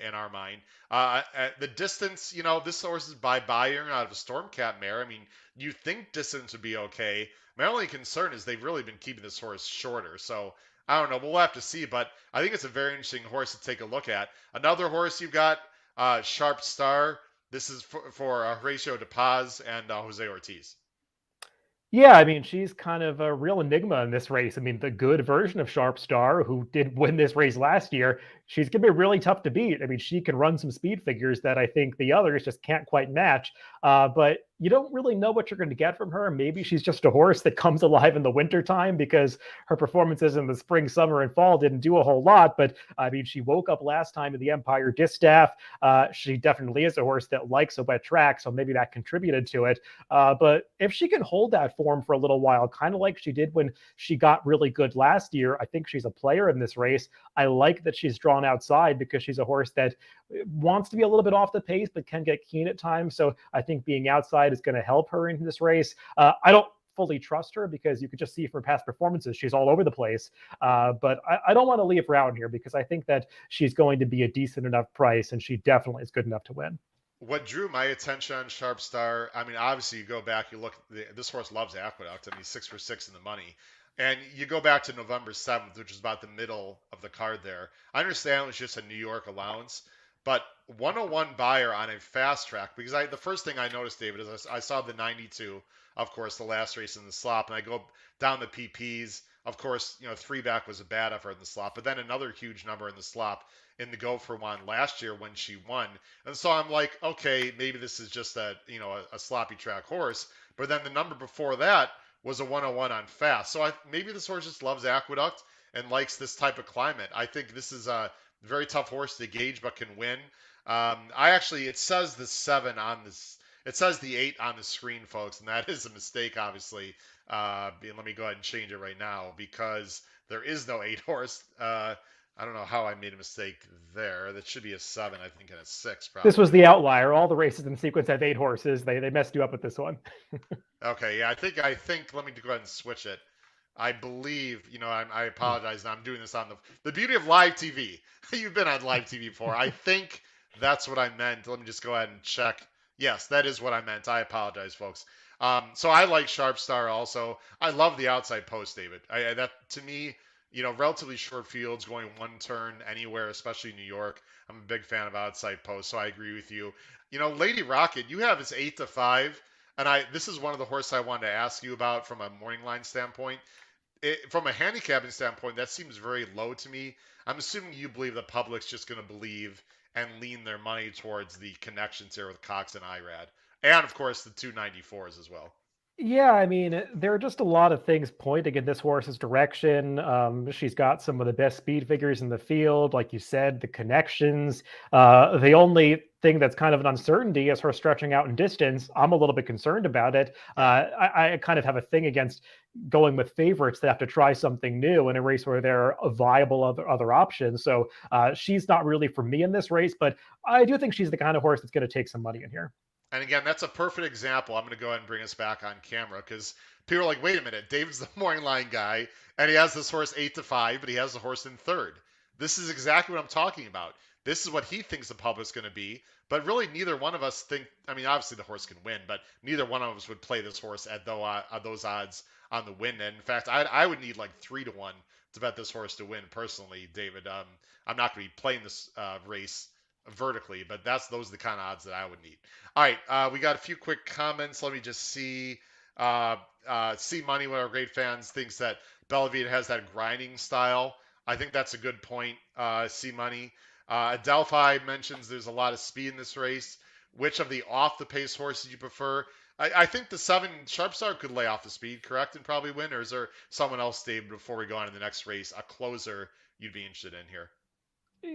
in our mind. At the distance, this horse is by Bayern out of a Stormcat mare. I mean, you think distance would be okay. My only concern is they've really been keeping this horse shorter. So I don't know. We'll have to see. But I think it's a very interesting horse to take a look at. Another horse you've got, Sharp Star. This is for Horatio De Paz and Jose Ortiz. Yeah, I mean, she's kind of a real enigma in this race. I mean, the good version of Sharp Star, who did win this race last year, she's going to be really tough to beat. I mean, she can run some speed figures that I think the others just can't quite match. But you don't really know what you're going to get from her. Maybe she's just a horse that comes alive in the wintertime because her performances in the spring, summer, and fall didn't do a whole lot. But I mean, she woke up last time in the Empire Distaff. She definitely is a horse that likes a wet track, so maybe that contributed to it. But if she can hold that form for a little while, kind of like she did when she got really good last year, I think she's a player in this race. I like that she's drawn outside because she's a horse that wants to be a little bit off the pace, but can get keen at times. So I think being outside is going to help her in this race. I don't fully trust her because you could just see from past performances she's all over the place. But I don't want to leave her out here because I think that she's going to be a decent enough price, and she definitely is good enough to win. What drew my attention on Sharp Star, I mean, obviously you go back, you look, this horse loves Aqueduct. I mean, 6 for 6 in the money. And you go back to November 7th, which is about the middle of the card there. I understand it was just a New York allowance, but 101 buyer on a fast track, because the first thing I noticed, David, is I saw the 92, of course, the last race in the slop, and I go down the PPs. Of course, three back was a bad effort in the slop, but then another huge number in the slop in the go for one last year when she won. And so I'm like, okay, maybe this is just a sloppy track horse. But then the number before that was a 101 on fast. So maybe this horse just loves Aqueduct and likes this type of climate. I think this is a very tough horse to gauge, but can win. It says the 7 on this. It says the 8 on the screen, folks, and that is a mistake, obviously. Let me go ahead and change it right now because there is no 8 horse. I don't know how I made a mistake there. That should be a 7, I think, and a 6 This was probably. the outlier. All the races in the sequence have 8 horses. They messed you up with this one. Okay, yeah, I think. Let me go ahead and switch it. I believe, I apologize. I'm doing this on the beauty of live TV. You've been on live TV before. I think that's what I meant. Let me just go ahead and check. Yes, that is what I meant. I apologize, folks. So I like Sharp Star also. I love the outside post, David. That to me, relatively short fields going one turn anywhere, especially New York. I'm a big fan of outside post, so I agree with you. Lady Rocket, you have is 8 to 5, and this is one of the horses I wanted to ask you about from a morning line standpoint. From a handicapping standpoint, that seems very low to me. I'm assuming you believe the public's just going to believe and lean their money towards the connections here with Cox and IRAD, and of course the 294s as well. Yeah, I mean, there are just a lot of things pointing in this horse's direction. She's got some of the best speed figures in the field, like you said, the connections. The only thing that's kind of an uncertainty is her stretching out in distance. I'm a little bit concerned about it. Yeah. I kind of have a thing against going with favorites that have to try something new in a race where there are viable other options. So she's not really for me in this race, but I do think she's the kind of horse that's going to take some money in here. And again, that's a perfect example. I'm going to go ahead and bring us back on camera because people are like, wait a minute, Dave's the morning line guy, and he has this horse 8 to 5, but he has the horse in third. This is exactly what I'm talking about. This is what he thinks the public's going to be, but really neither one of us think. I mean, obviously the horse can win, but neither one of us would play this horse at those odds on the win. And in fact, I would need like 3 to 1 to bet this horse to win personally, David. I'm not going to be playing this race vertically, but those are the kind of odds that I would need. All right, we got a few quick comments. Let me just see. C Money, one of our great fans, thinks that Bellavita has that grinding style. I think that's a good point. C Money. Adelphi mentions there's a lot of speed in this race. Which of the off the pace horses you prefer? I think the 7 Sharpstar could lay off the speed, correct, and probably win. Or is there someone else, Dave, before we go on to the next race, a closer you'd be interested in here?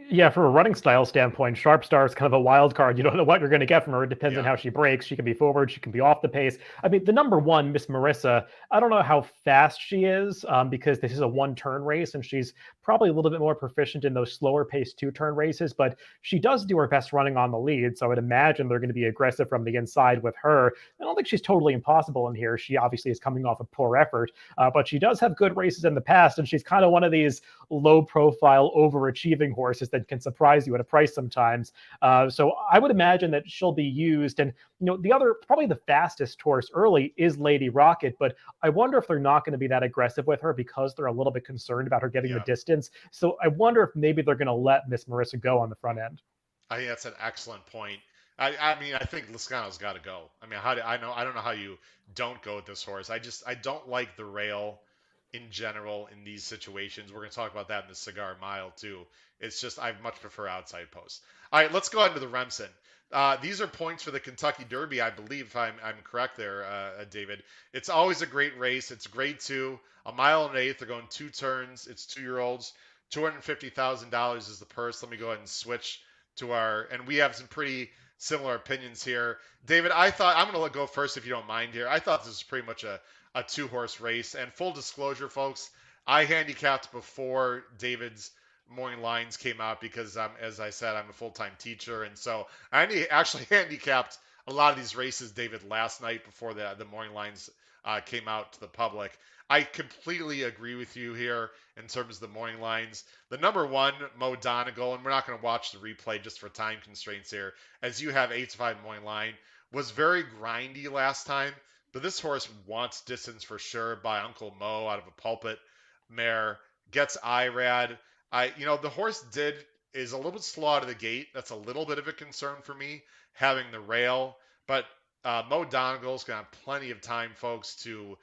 Yeah, from a running style standpoint, Sharp Star is kind of a wild card. You don't know what you're going to get from her. It depends on Yeah. how she breaks. She can be forward, she can be off the pace. I mean, the number one, Miss Marissa, I don't know how fast she is because this is a one-turn race, and she's probably a little bit more proficient in those slower paced two-turn races, but she does do her best running on the lead, so I would imagine they're going to be aggressive from the inside with her. I don't think she's totally impossible in here. She obviously is coming off a poor effort, but she does have good races in the past, and she's kind of one of these low-profile, overachieving horses that can surprise you at a price sometimes. So I would imagine that she'll be used. And the other, probably the fastest horse early is Lady Rocket, but I wonder if they're not going to be that aggressive with her because they're a little bit concerned about her getting the Yeah. distance. So I wonder if maybe they're going to let Miss Marissa go on the front end. I think that's an excellent point. I mean, I think Lizcano's got to go. I mean, how do I know? I don't know how you don't go with this horse. I don't like the rail in general in these situations. We're going to talk about that in the Cigar Mile too It's just I much prefer outside posts. All right, let's go ahead to the Remsen. These are points for the Kentucky Derby, I believe, if I'm correct there, David. It's always a great race. It's grade two, a mile and an eighth. They're going two turns. It's 2-year-olds. $250,000 is the purse. Let me go ahead and switch to our, and we have some pretty similar opinions here. David, I thought, I'm going to go first if you don't mind here. I thought this was pretty much a two-horse race. And full disclosure, folks, I handicapped before David's morning lines came out because, as I said, I'm a full-time teacher, and so I actually handicapped a lot of these races, David, last night before the morning lines came out to the public. I completely agree with you here in terms of the morning lines. The number one, Mo Donegal, and we're not going to watch the replay just for time constraints here, as you have 8-5 morning line, was very grindy last time, but this horse wants distance for sure by Uncle Mo out of a pulpit mare, gets IRAD. The horse is a little bit slow out of the gate. That's a little bit of a concern for me, having the rail. But Mo Donegal's gonna have plenty of time, folks, to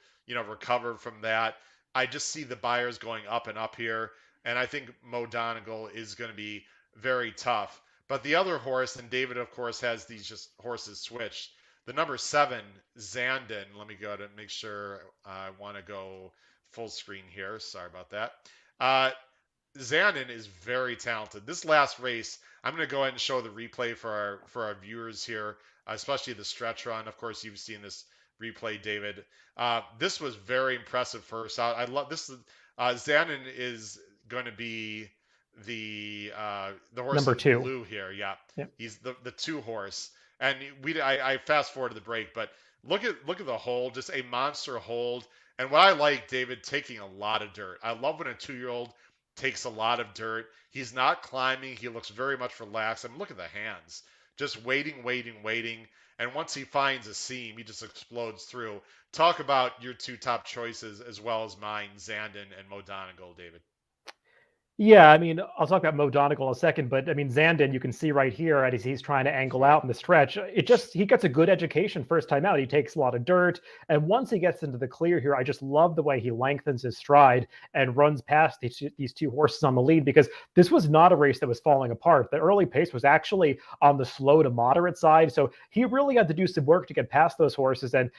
recover from that. I just see the buyers going up and up here, and I think Mo Donegal is going to be very tough. But the other horse, and David, of course, has these just horses switched. The number 7, Zandon. Let me go to make sure I want to go full screen here. Sorry about that. Uh, Zandon is very talented. This last race, I'm going to go ahead and show the replay for our viewers here, especially the stretch run. Of course, you've seen this replay, David. This was very impressive first out. I love this. Zandon is going to be the horse Number in two. blue here. Yeah, Yep. he's the 2 horse. And I fast forward to the break, but look at the hold, just a monster hold. And what I like, David, taking a lot of dirt. I love when a 2-year-old takes a lot of dirt. He's not climbing. He looks very much relaxed. I mean, look at the hands. Just waiting, waiting, waiting. And once he finds a seam, he just explodes through. Talk about your 2 top choices as well as mine, Zandon and Mo Donegal, David. Yeah, I mean, I'll talk about Mo Donegal in a second, but I mean, Zandon, you can see right here as he's trying to angle out in the stretch. He gets a good education first time out. He takes a lot of dirt. And once he gets into the clear here, I just love the way he lengthens his stride and runs past these 2 horses on the lead, because this was not a race that was falling apart. The early pace was actually on the slow to moderate side. So he really had to do some work to get past those horses. And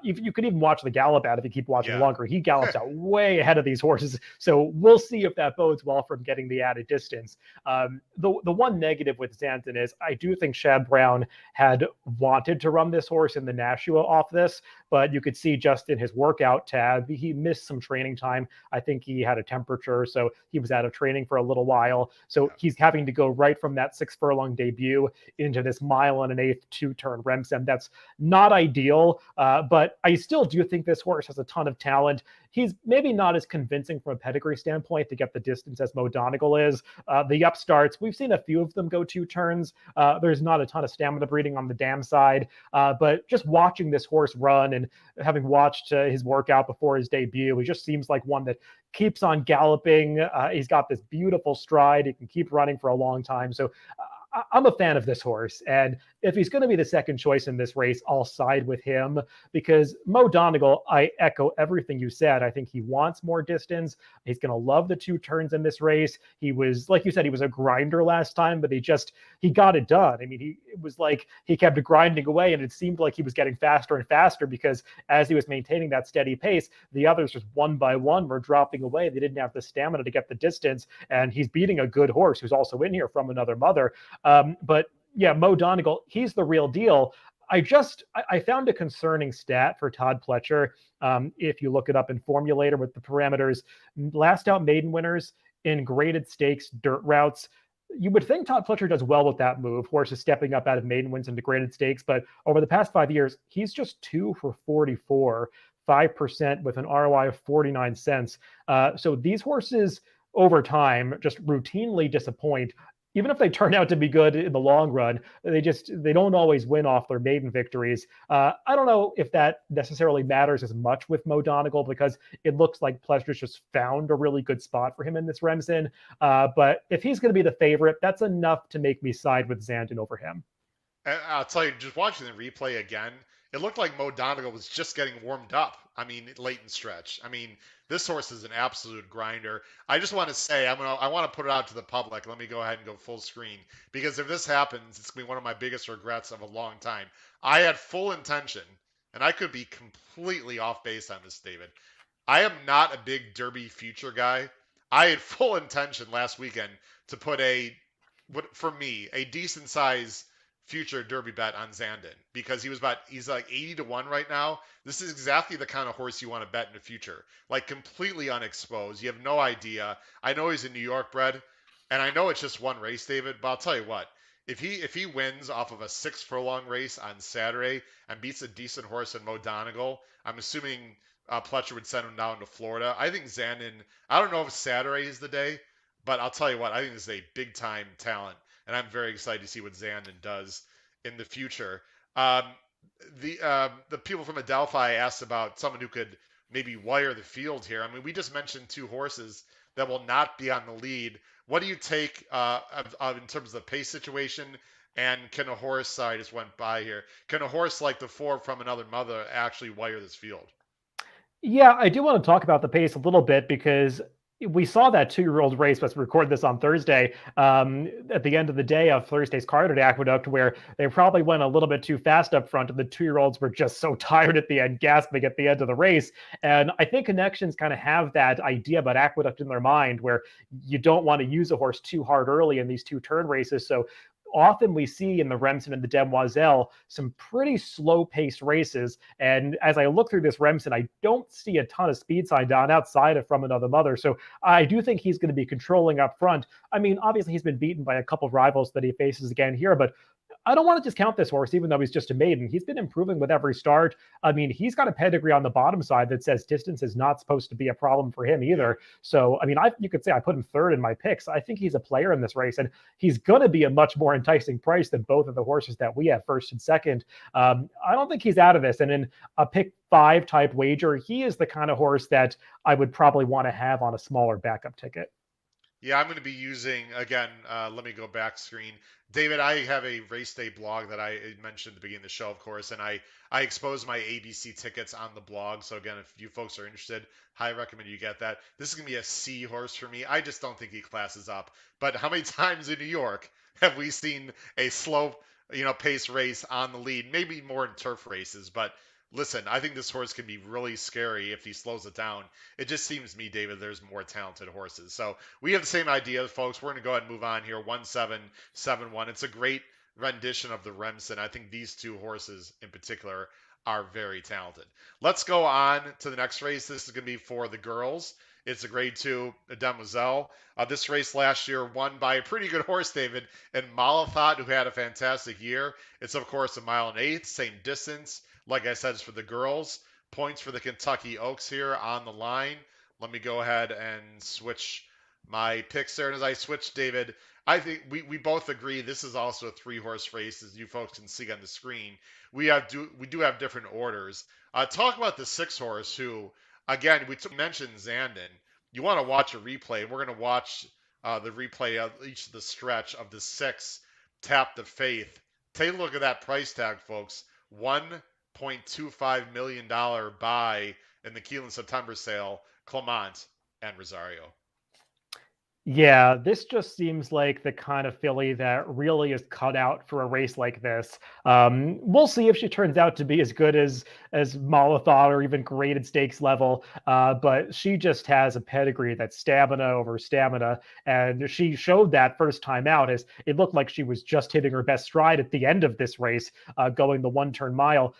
you could even watch the gallop out if you keep watching longer. He gallops out way ahead of these horses. So we'll see if that bodes well from getting the added distance. The one negative with Zandon is I do think Shad Brown had wanted to run this horse in the Nashua off this, but you could see just in his workout tab, he missed some training time. I think he had a temperature, so he was out of training for a little while. So he's having to go right from that 6 furlong debut into this mile and an eighth 2-turn Remsen. That's not ideal, but I still do think this horse has a ton of talent. He's maybe not as convincing from a pedigree standpoint to get the distance as Mo Donegal is. The upstarts, we've seen a few of them go 2 turns. There's not a ton of stamina breeding on the dam side, but just watching this horse run and having watched his workout before his debut, he just seems like one that keeps on galloping. He's got this beautiful stride. He can keep running for a long time. So I'm a fan of this horse. And if he's going to be the second choice in this race, I'll side with him, because Mo Donegal, I echo everything you said. I think he wants more distance. He's going to love the 2 turns in this race. He was, like you said, he was a grinder last time, but he got it done. I mean, it was like he kept grinding away, and it seemed like he was getting faster and faster, because as he was maintaining that steady pace, the others just one by one were dropping away. They didn't have the stamina to get the distance, and he's beating a good horse who's also in here from another mother. But yeah, Mo Donegal, he's the real deal. I found a concerning stat for Todd Pletcher. If you look it up in Formulator with the parameters, last out maiden winners in graded stakes dirt routes. You would think Todd Pletcher does well with that move, horses stepping up out of maiden wins into graded stakes, but over the past 5 years, he's just 2 for 44, 5% with an ROI of 49 cents. So these horses over time just routinely disappoint. Even if they turn out to be good in the long run, they don't always win off their maiden victories. I don't know if that necessarily matters as much with Mo Donegal, because it looks like Pleasure's just found a really good spot for him in this Remsen. But if he's going to be the favorite, that's enough to make me side with Zandon over him. And I'll tell you, just watching the replay again, it looked like Mo Donegal was just getting warmed up. I mean, late in stretch. I mean, This horse is an absolute grinder. I just want to say I want to put it out to the public. Let me go ahead and go full screen because if this happens, it's gonna be one of my biggest regrets of a long time. I had full intention, and I could be completely off base on this, David. I am not a big Derby future guy. I had full intention last weekend to put what for me, a decent size future Derby bet on Zandon because he's like 80 to 1 right now. This is exactly the kind of horse you want to bet in the future. Like completely unexposed. You have no idea. I know he's a New York bred, and I know it's just one race, David, but I'll tell you what. If he wins off of a 6 furlong race on Saturday and beats a decent horse in Mo Donegal, I'm assuming Pletcher would send him down to Florida. I think Zandon. I don't know if Saturday is the day, but I'll tell you what. I think this is a big time talent, and I'm very excited to see what Zandon does in the future. Um, the people from Adelphi asked about someone who could maybe wire the field here. I mean, we just mentioned two horses that will not be on the lead. What do you take in terms of the pace situation? And can a horse? Sorry, I just went by here. Can a horse like the four from Another Mother actually wire this field? Yeah, I do want to talk about the pace a little bit because we saw that 2-year-old race. Let's record this on Thursday. At the end of the day of Thursday's card at Aqueduct, where they probably went a little bit too fast up front, and the 2-year-olds were just so tired at the end, gasping at the end of the race. And I think connections kind of have that idea about Aqueduct in their mind, where you don't want to use a horse too hard early in these 2-turn races. So often we see in the Remsen and the Demoiselle some pretty slow paced races. And as I look through this Remsen, I don't see a ton of speed sign down outside of From Another Mother. So I do think he's going to be controlling up front. I mean, obviously he's been beaten by a couple of rivals that he faces again here, but I don't want to discount this horse, even though he's just a maiden. He's been improving with every start. I mean, he's got a pedigree on the bottom side that says distance is not supposed to be a problem for him either. So, I mean, you could say I put him third in my picks. I think he's a player in this race, and he's going to be a much more enticing price than both of the horses that we have first and second. I don't think he's out of this. And in a pick 5 type wager, he is the kind of horse that I would probably want to have on a smaller backup ticket. Yeah, I'm going to be using, again, let me go back screen. David, I have a race day blog that I mentioned at the beginning of the show, of course, and I expose my ABC tickets on the blog. So, again, if you folks are interested, highly recommend you get that. This is going to be a C horse for me. I just don't think he classes up. But how many times in New York have we seen a slow, pace race on the lead? Maybe more in turf races, but listen, I think this horse can be really scary if he slows it down. It just seems to me, David, there's more talented horses. So we have the same idea, folks. We're going to go ahead and move on here. 1771. It's a great rendition of the Remsen. I think these two horses in particular are very talented. Let's go on to the next race. This is going to be for the girls. It's a grade 2 Demoiselle. This race last year won by a pretty good horse, David, and Malathot, who had a fantastic year. It's, of course, a 1.125 miles, same distance. Like I said, it's for the girls. Points for the Kentucky Oaks here on the line. Let me go ahead and switch my picks there. And as I switch, David, I think we both agree this is also a 3-horse race, as you folks can see on the screen. We do have different orders. Talk about the 6-horse, who, again, we mentioned Zandon. You want to watch a replay. We're going to watch the replay of each of the stretch of the 6 Tap the Faith. Take a look at that price tag, folks. $1.25 million buy in the Keeneland September sale, Clement and Rosario. Yeah, this just seems like the kind of filly that really is cut out for a race like this. We'll see if she turns out to be as good as Malathot or even graded stakes level, but she just has a pedigree that's stamina over stamina, and she showed that first time out as it looked like she was just hitting her best stride at the end of this race, going the 1-turn mile.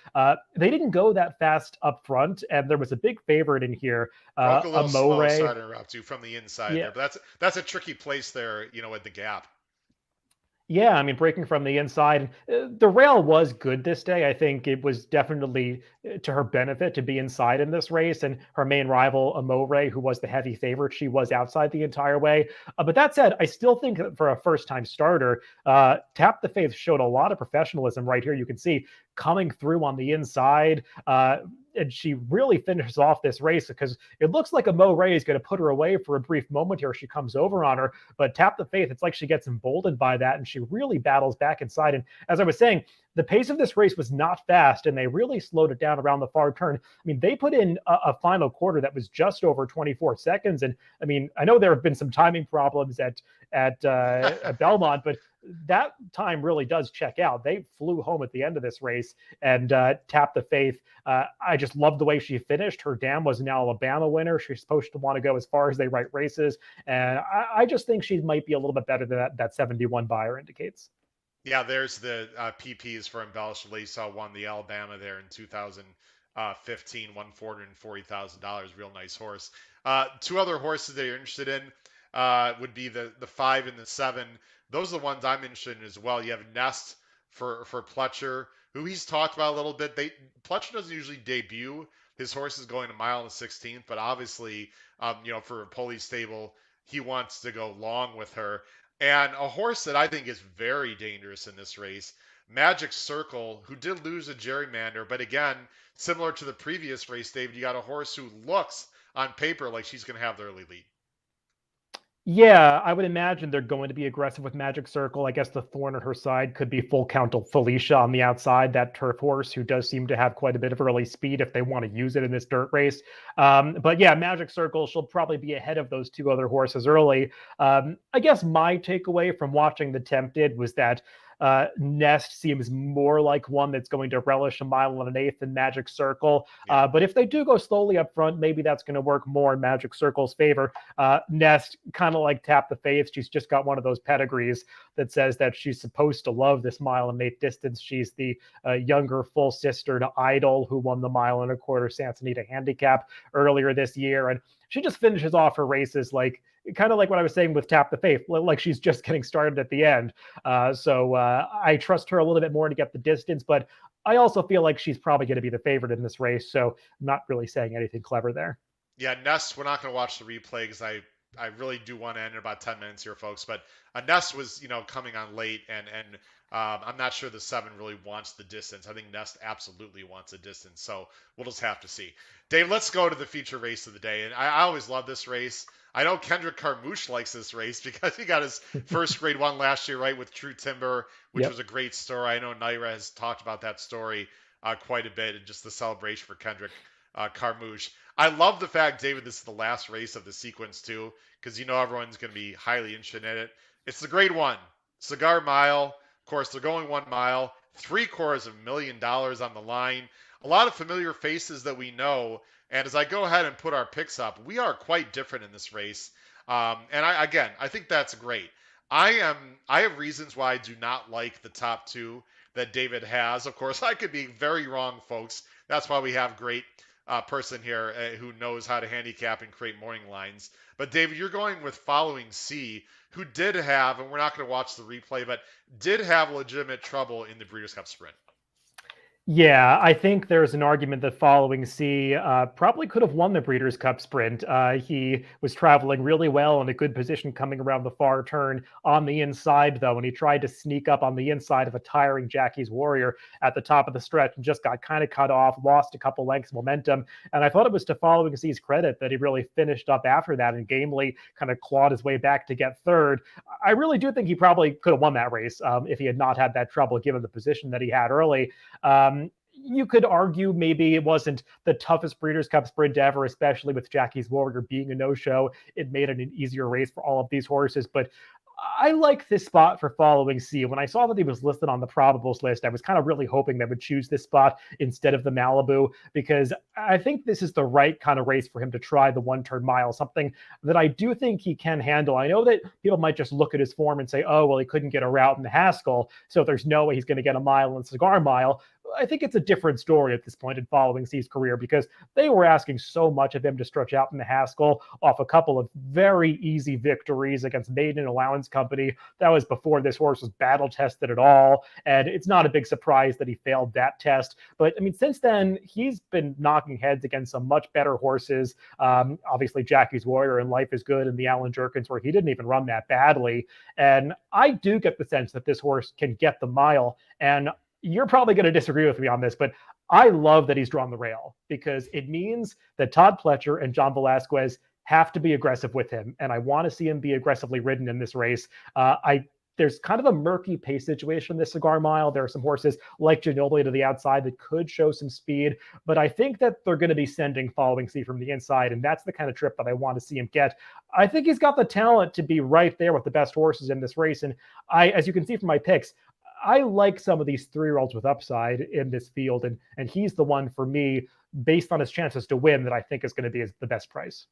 They didn't go that fast up front, and there was a big favorite in here, Broke a little slow, Amore. sorry to interrupt you, from the inside Yeah, there, but that's a tricky place there, at the gap. Yeah, I mean, breaking from the inside, the rail was good this day. I think it was definitely to her benefit to be inside in this race. And her main rival, Amore, who was the heavy favorite, she was outside the entire way. But that said, I still think that for a first-time starter, Tap the Faith showed a lot of professionalism right here. You can see coming through on the inside. and she really finishes off this race because it looks like a Mo Ray is going to put her away for a brief moment here. She comes over on her, but Tap the Faith, it's like she gets emboldened by that, and she really battles back inside. And as I was saying, the pace of this race was not fast, and they really slowed it down around the far turn. I mean, they put in a final quarter that was just over 24 seconds. And I mean, I know there have been some timing problems at Belmont, but that time really does check out. They flew home at the end of this race and Tap the Faith. I just love the way she finished. Her dam was an Alabama winner. She's supposed to want to go as far as they write races. And I just think she might be a little bit better than that 71 buyer indicates. Yeah, there's the PPs for Embellish Lisa won the Alabama there in 2015, won $440,000. Real nice horse. Two other horses that you're interested in would be the 5 and the 7. Those are the ones I'm interested in as well. You have Nest for Pletcher, who he's talked about a little bit. Pletcher doesn't usually debut his horses going a mile and 16th, but obviously, for a Poli stable, he wants to go long with her. And a horse that I think is very dangerous in this race, Magic Circle, who did lose a gerrymander, but again, similar to the previous race, David, you got a horse who looks on paper like she's going to have the early lead. Yeah, I would imagine they're going to be aggressive with Magic Circle. I guess the thorn at her side could be Full Count Felicia on the outside, that turf horse who does seem to have quite a bit of early speed if they want to use it in this dirt race. But yeah, Magic Circle, she'll probably be ahead of those two other horses early. I guess my takeaway from watching the Tempted was that Nest seems more like one that's going to relish a mile and an eighth than Magic Circle. Yeah. But if they do go slowly up front, maybe that's going to work more in Magic Circle's favor. Nest, kind of like Tap the Faith, she's just got one of those pedigrees that says that she's supposed to love this mile and eighth distance. She's the younger full sister to Idol, who won the mile and a quarter Sansanita handicap earlier this year. And she just finishes off her races kind of like what I was saying with Tap the Faith, like she's just getting started at the end. So I trust her a little bit more to get the distance, but I also feel like she's probably going to be the favorite in this race. So I'm not really saying anything clever there. Yeah, Nest, we're not going to watch the replay because I really do want to end in about 10 minutes here, folks. But Nest was, coming on late, and I'm not sure the 7 really wants the distance. I think Nest absolutely wants a distance, so we'll just have to see. Dave, let's go to the feature race of the day. And I always love this race. I know Kendrick Carmouche likes this race because he got his first grade 1 last year, right, with True Timber, which was a great story. I know NYRA has talked about that story quite a bit, and just the celebration for Kendrick Carmouche. I love the fact, David, this is the last race of the sequence, too, because everyone's going to be highly interested in it. It's the grade 1, Cigar Mile. Of course, they're going 1 mile, $750,000 on the line. A lot of familiar faces that we know. And as I go ahead and put our picks up, we are quite different in this race. And I think that's great. I have reasons why I do not like the top 2 that David has. Of course, I could be very wrong, folks. That's why we have great person here who knows how to handicap and create morning lines. But David, you're going with Following C, who did have, and we're not going to watch the replay, but did have legitimate trouble in the Breeders' Cup Sprint. Yeah, I think there's an argument that Following C probably could have won the Breeders' Cup Sprint. He was traveling really well in a good position coming around the far turn on the inside, though, and he tried to sneak up on the inside of a tiring Jackie's Warrior at the top of the stretch and just got kind of cut off, lost a couple lengths of momentum. And I thought it was to Following C's credit that he really finished up after that and gamely kind of clawed his way back to get third. I really do think he probably could have won that race if he had not had that trouble given the position that he had early. You could argue maybe it wasn't the toughest Breeders' Cup Sprint ever, especially with Jackie's Warrior being a no-show. It made it an easier race for all of these horses, but I like this spot for Following C. When I saw that he was listed on the probables list, I was kind of really hoping they would choose this spot instead of the Malibu, because I think this is the right kind of race for him to try the 1-turn mile, something that I do think he can handle. I know that people might just look at his form and say, oh, well, he couldn't get a route in the Haskell, so there's no way he's going to get a mile in the Cigar Mile. I think it's a different story at this point in Following C's career, because they were asking so much of him to stretch out in the Haskell off a couple of very easy victories against Maiden Allowance Company. That was before this horse was battle tested at all. And it's not a big surprise that he failed that test. But I mean, since then, he's been knocking heads against some much better horses. Obviously, Jackie's Warrior and Life is Good and the Alan Jerkins, where he didn't even run that badly. And I do get the sense that this horse can get the mile. And you're probably going to disagree with me on this, but I love that he's drawn the rail because it means that Todd Pletcher and John Velasquez have to be aggressive with him. And I want to see him be aggressively ridden in this race. There's kind of a murky pace situation in this Cigar Mile. There are some horses like Ginobili to the outside that could show some speed, but I think that they're going to be sending Following Sea from the inside, and that's the kind of trip that I want to see him get. I think he's got the talent to be right there with the best horses in this race, and as you can see from my picks, I like some of these 3-year-olds with upside in this field, and he's the one for me, based on his chances to win, that I think is going to be the best price.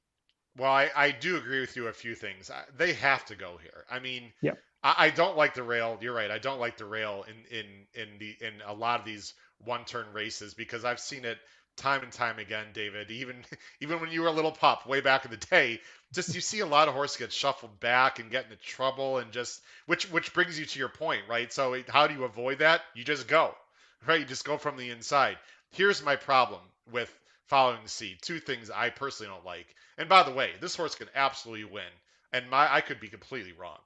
Well, I do agree with you a few things. They have to go here. I mean, Yeah. I don't like the rail. You're right. I don't like the rail in a lot of these one-turn races because I've seen it time and time again, David. Even when you were a little pup way back in the day, just you see a lot of horses get shuffled back and get into trouble, and just which brings you to your point, right? So how do you avoid that? You just go, right? You just go from the inside. Here's my problem with Following Sea. Two things I personally don't like. And by the way, this horse can absolutely win, and I could be completely wrong.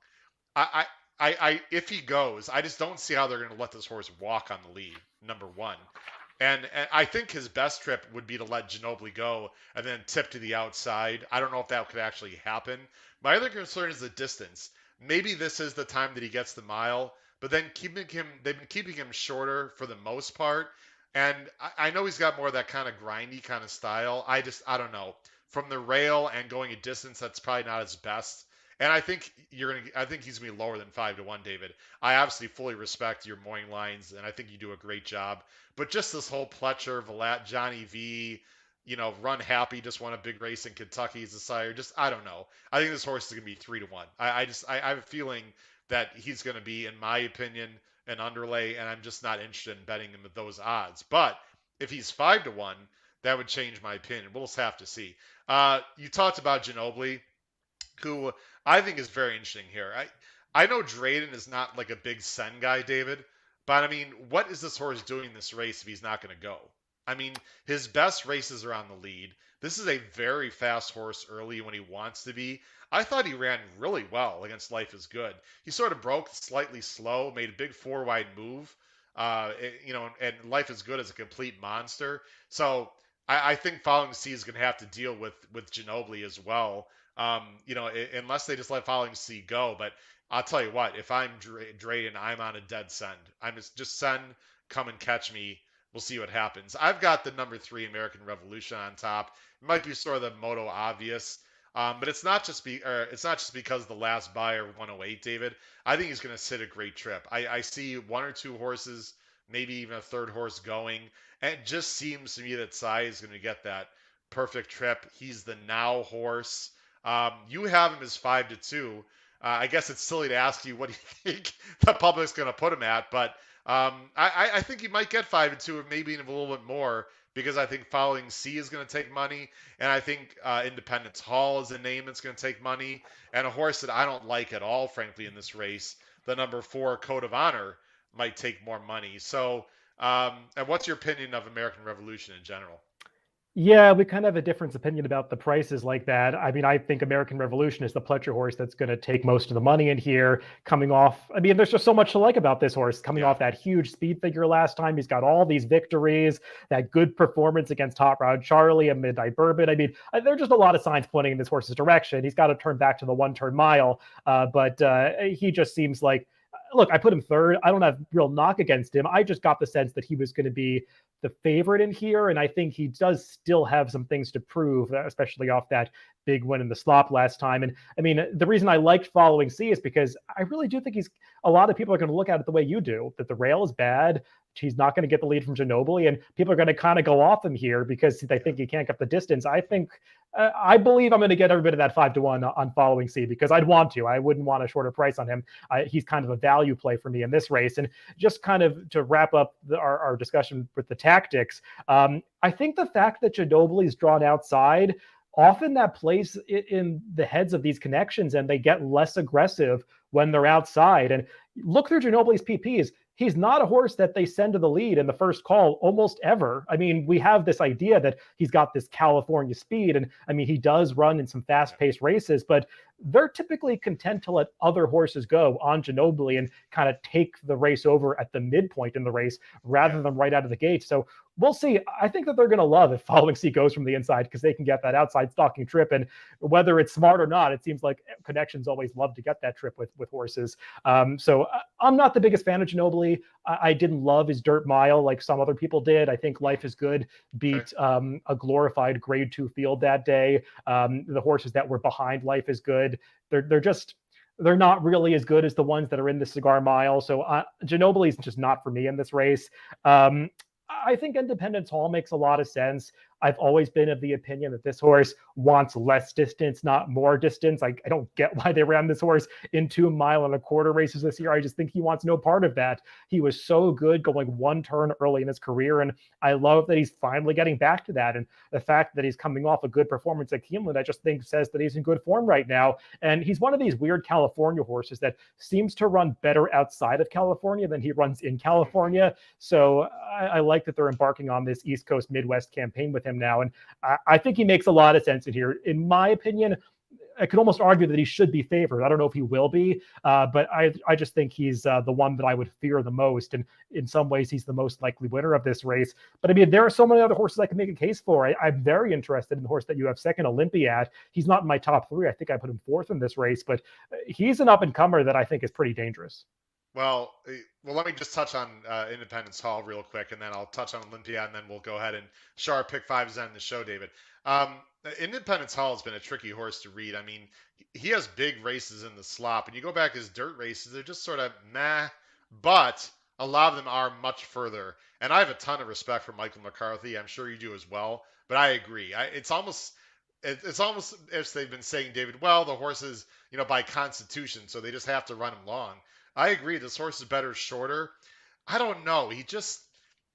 If he goes, I just don't see how they're going to let this horse walk on the lead. Number one, and I think his best trip would be to let Ginobili go and then tip to the outside. I don't know if that could actually happen. My other concern is the distance. Maybe this is the time that he gets the mile, but then they've been keeping him shorter for the most part. And I know he's got more of that kind of grindy kind of style. I don't know. From the rail and going a distance, that's probably not his best. And I think he's gonna be lower than 5-1, David. I obviously fully respect your morning lines, and I think you do a great job. But just this whole Pletcher, Valat, Johnny V, Run Happy just won a big race in Kentucky as a sire. Just I don't know. I think this horse is gonna be 3-1. I have a feeling that he's gonna be, in my opinion, an underlay, and I'm just not interested in betting him at those odds. But if he's 5-1, that would change my opinion. We'll just have to see. You talked about Ginobili, who I think is very interesting here. I know Drayden is not like a big Sen guy, David, but I mean, what is this horse doing in this race if he's not going to go? I mean, his best races are on the lead. This is a very fast horse early when he wants to be. I thought he ran really well against Life is Good. He sort of broke slightly slow, made a big 4-wide move, and Life is Good as a complete monster. So I think Following Sea is going to have to deal with Ginobili as well. Unless they just let Following Sea go. But I'll tell you what, if I'm Drayden, I'm on a dead send. I'm just send, come and catch me. We'll see what happens. I've got the number 3 American Revolution on top. It might be sort of the moto obvious, but it's not just because the last buyer 108, David. I think he's going to sit a great trip. I see 1 or 2 horses, maybe even a third horse going, and it just seems to me that Sai is going to get that perfect trip. He's the now horse. You have him as 5-2. I guess it's silly to ask you what do you think the public's going to put him at, but I think he might get 5-2 or maybe even a little bit more because I think Following Sea is going to take money, and I think Independence Hall is a name that's going to take money, and a horse that I don't like at all, frankly, in this race, the number 4 Code of Honor, might take more money. So, and what's your opinion of American Revolution in general? Yeah, we kind of have a different opinion about the prices like that. I mean, I think American Revolution is the Pletcher horse that's going to take most of the money in here. Coming off, I mean, there's just so much to like about this horse. Coming off that huge speed figure last time, he's got all these victories, that good performance against Hot Rod Charlie and Midnight Bourbon. I mean, there are just a lot of signs pointing in this horse's direction. He's got to turn back to the one-turn mile, but he just seems like, look, I put him third. I don't have real knock against him. I just got the sense that he was going to be the favorite in here. And I think he does still have some things to prove, especially off that big win in the slop last time. And I mean, the reason I liked Following Sea is because I really do think a lot of people are going to look at it the way you do, that the rail is bad. He's not going to get the lead from Ginobili, and people are going to kind of go off him here because they think he can't get the distance. I believe I'm going to get every bit of that 5-1 on Following Sea because I'd want to. I wouldn't want a shorter price on him. He's kind of a value play for me in this race. And just kind of to wrap up our discussion with the tactics, I think the fact that Ginobili is drawn outside, often that plays in the heads of these connections, and they get less aggressive when they're outside. And look through Ginobili's PPs. he's not a horse that they send to the lead in the first call almost ever. I mean, we have this idea that he's got this California speed, and I mean, he does run in some fast-paced races, but they're typically content to let other horses go on Ginobili and kind of take the race over at the midpoint in the race rather than right out of the gate. So we'll see. I think that they're going to love if Following Sea goes from the inside because they can get that outside stalking trip. And whether it's smart or not, it seems like Connections always love to get that trip with horses. So I'm not the biggest fan of Ginobili. I didn't love his dirt mile like some other people did. I think Life is Good beat a glorified grade 2 field that day. The horses that were behind Life is Good, they're not really as good as the ones that are in the Cigar Mile. So Ginobili is just not for me in this race. I think Independence Hall makes a lot of sense. I've always been of the opinion that this horse wants less distance, not more distance. I don't get why they ran this horse in 2 1/4 races this year. I just think he wants no part of that. He was so good going one turn early in his career, and I love that he's finally getting back to that. And the fact that he's coming off a good performance at Keeneland, I just think says that he's in good form right now. And he's one of these weird California horses that seems to run better outside of California than he runs in California. So I like that they're embarking on this East Coast Midwest campaign with him now. And I think he makes a lot of sense in here. In my opinion, I could almost argue that he should be favored. I don't know if he will be, but I just think he's the one that I would fear the most. And in some ways, he's the most likely winner of this race. But I mean, there are so many other horses I can make a case for. I'm very interested in the horse that you have second, Olympiad. He's not in my top 3. I think I put him 4th in this race, but he's an up-and-comer that I think is pretty dangerous. Well, let me just touch on Independence Hall real quick, and then I'll touch on Olympia, and then we'll go ahead and show our pick 5s on the show, David. Independence Hall has been a tricky horse to read. I mean, he has big races in the slop, and you go back his dirt races, they're just sort of meh, but a lot of them are much further. And I have a ton of respect for Michael McCarthy. I'm sure you do as well, but I agree. It's almost as they've been saying, David, well, the horses, by constitution, so they just have to run him long. I agree. This horse is better shorter. I don't know.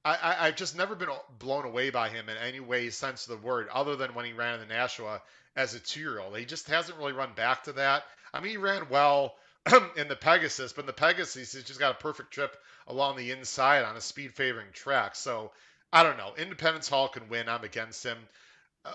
I've just never been blown away by him in any way, sense of the word, other than when he ran in the Nashua as a 2-year-old. He just hasn't really run back to that. I mean, he ran well in the Pegasus, but in the Pegasus, he's just got a perfect trip along the inside on a speed favoring track. So I don't know. Independence Hall can win. I'm against him.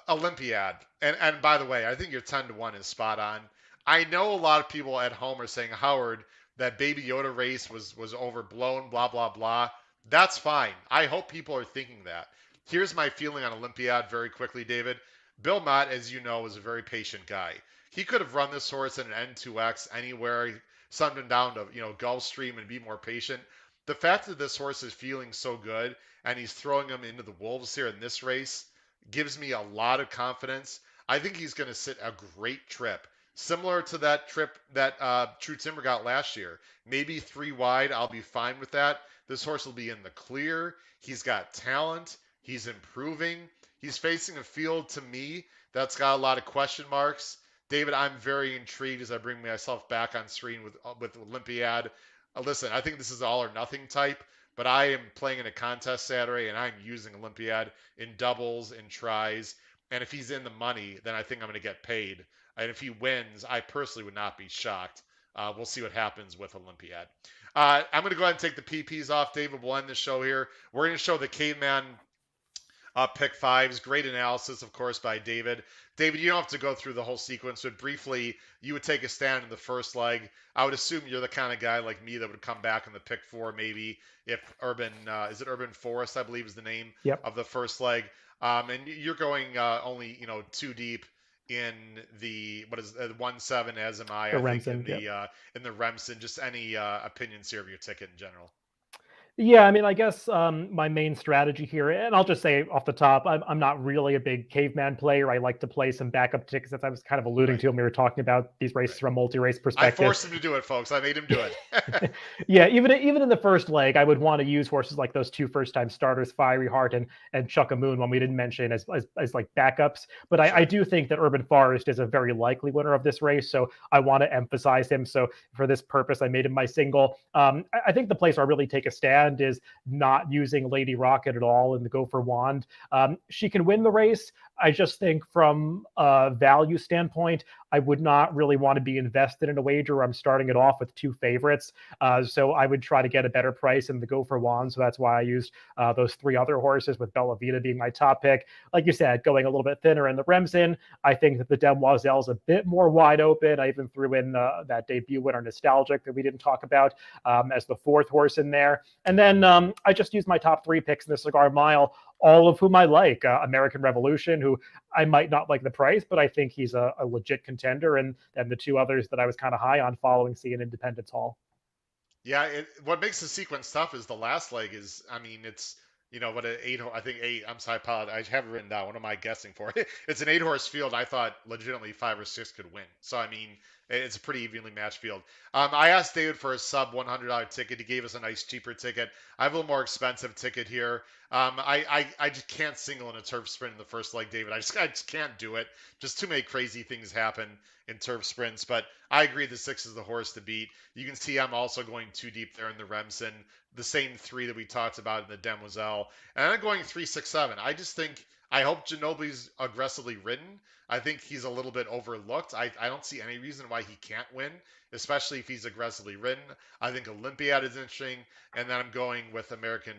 Olympiad. And by the way, I think your 10-1 is spot on. I know a lot of people at home are saying, Howard, that Baby Yoda race was overblown, blah, blah, blah. That's fine. I hope people are thinking that. Here's my feeling on Olympiad very quickly, David. Bill Mott, as you know, is a very patient guy. He could have run this horse in an N2X anywhere, sent him down to, Gulfstream and be more patient. The fact that this horse is feeling so good and he's throwing him into the wolves here in this race gives me a lot of confidence. I think he's going to sit a great trip. Similar to that trip that True Timber got last year. Maybe 3 wide. I'll be fine with that. This horse will be in the clear. He's got talent. He's improving. He's facing a field, to me, that's got a lot of question marks. David, I'm very intrigued as I bring myself back on screen with Olympiad. Listen, I think this is all or nothing type, but I am playing in a contest Saturday, and I'm using Olympiad in doubles and tries. And if he's in the money, then I think I'm going to get paid. And if he wins, I personally would not be shocked. We'll see what happens with Olympiad. I'm going to go ahead and take the PPs off, David. We'll end the show here. We're going to show the Caveman pick 5s. Great analysis, of course, by David. David, you don't have to go through the whole sequence, but briefly, you would take a stand in the first leg. I would assume you're the kind of guy like me that would come back in the pick 4, maybe, if Urban Forest, I believe is the name of the first leg. And you're going only, 2 deep in the 1-7, as am I. The I think Remsen, in the Remsen. Just any opinions here of your ticket in general. Yeah, I mean, I guess my main strategy here, and I'll just say off the top, I'm not really a big Caveman player. I like to play some backup tickets, as I was kind of alluding to when we were talking about these races from a multi-race perspective. I forced him to do it, folks. I made him do it. Yeah, even in the first leg, I would want to use horses like those 2 first-time starters, Fiery Heart and Chuck a Moon, one we didn't mention as like backups. But I do think that Urban Forest is a very likely winner of this race, so I want to emphasize him. So for this purpose, I made him my single. I think the place where I really take a stand is not using Lady Rocket at all in the Gopher Wand. She can win the race. I just think from a value standpoint, I would not really want to be invested in a wager where I'm starting it off with two favorites. So I would try to get a better price in the go for one. So that's why I used those three other horses, with Bella Vita being my top pick. Like you said, going a little bit thinner in the Remsen. I think that the Demoiselle is a bit more wide open. I even threw in that debut winner Nostalgic that we didn't talk about as the fourth horse in there. And then I just used my top three picks in the Cigar Mile, all of whom I like. American Revolution, who I might not like the price, but I think he's a legit contender. And then the two others that I was kind of high on, Following Sea and Independence Hall. Yeah, what makes the sequence tough is the last leg is, I mean, it's, what an I think eight, I'm sorry, Paul, I have it written down. What am I guessing for? It's an 8 horse field. I thought legitimately 5 or 6 could win. So, I mean, it's a pretty evenly matched field. I asked David for a sub $100 ticket. He gave us a nice cheaper ticket. I have a little more expensive ticket here. I just can't single in a turf sprint in the first leg, David. I just can't do it. Just too many crazy things happen in turf sprints. But I agree the 6 is the horse to beat. You can see I'm also going too deep there in the Remsen. The same 3 that we talked about in the Demoiselle. And I'm going 3, 6, 7. I hope Ginobili's aggressively ridden. I think he's a little bit overlooked. I don't see any reason why he can't win, especially if he's aggressively ridden. I think Olympiad is interesting. And then I'm going with American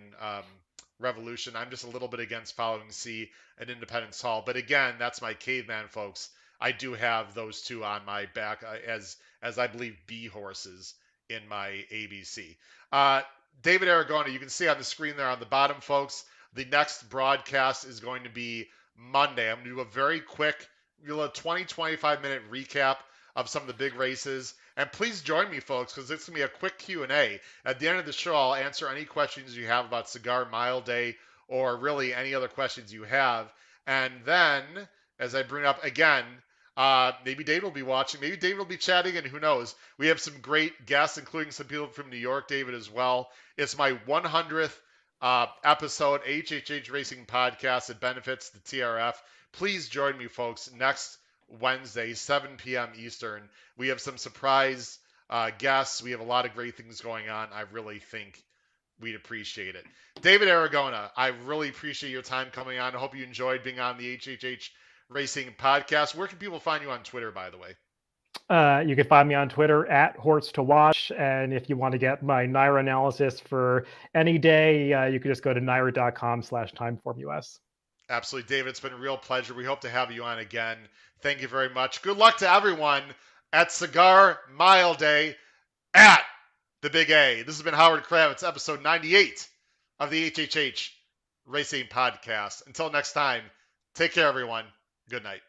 Revolution. I'm just a little bit against Following Sea and Independence Hall. But again, that's my caveman, folks. I do have those two on my back as I believe B horses in my ABC. Uh, David Aragona, you can see on the screen there on the bottom, folks. The next broadcast is going to be Monday. I'm going to do a very quick, 20-25 minute recap of some of the big races. And please join me, folks, because it's going to be a quick Q&A. At the end of the show, I'll answer any questions you have about Cigar Mile Day or really any other questions you have. And then, as I bring up again, maybe David will be watching. Maybe David will be chatting, and who knows? We have some great guests, including some people from New York, David, as well. It's my 100th episode, HHH Racing Podcast. It benefits the TRF. Please join me, folks, next Wednesday, 7 p.m. Eastern. We have some surprise guests. We have a lot of great things going on. I really think we'd appreciate it. David Aragona, I really appreciate your time coming on. I hope you enjoyed being on the HHH Racing Podcast. Where can people find you on Twitter, by the way? You can find me on Twitter at Horse to Watch. And if you want to get my NYRA analysis for any day, you can just go to NYRA.com/timeformUS. Absolutely, David. It's been a real pleasure. We hope to have you on again. Thank you very much. Good luck to everyone at Cigar Mile Day at the Big A. This has been Howard Kravitz, episode 98 of the HHH Racing Podcast. Until next time, take care, everyone. Good night.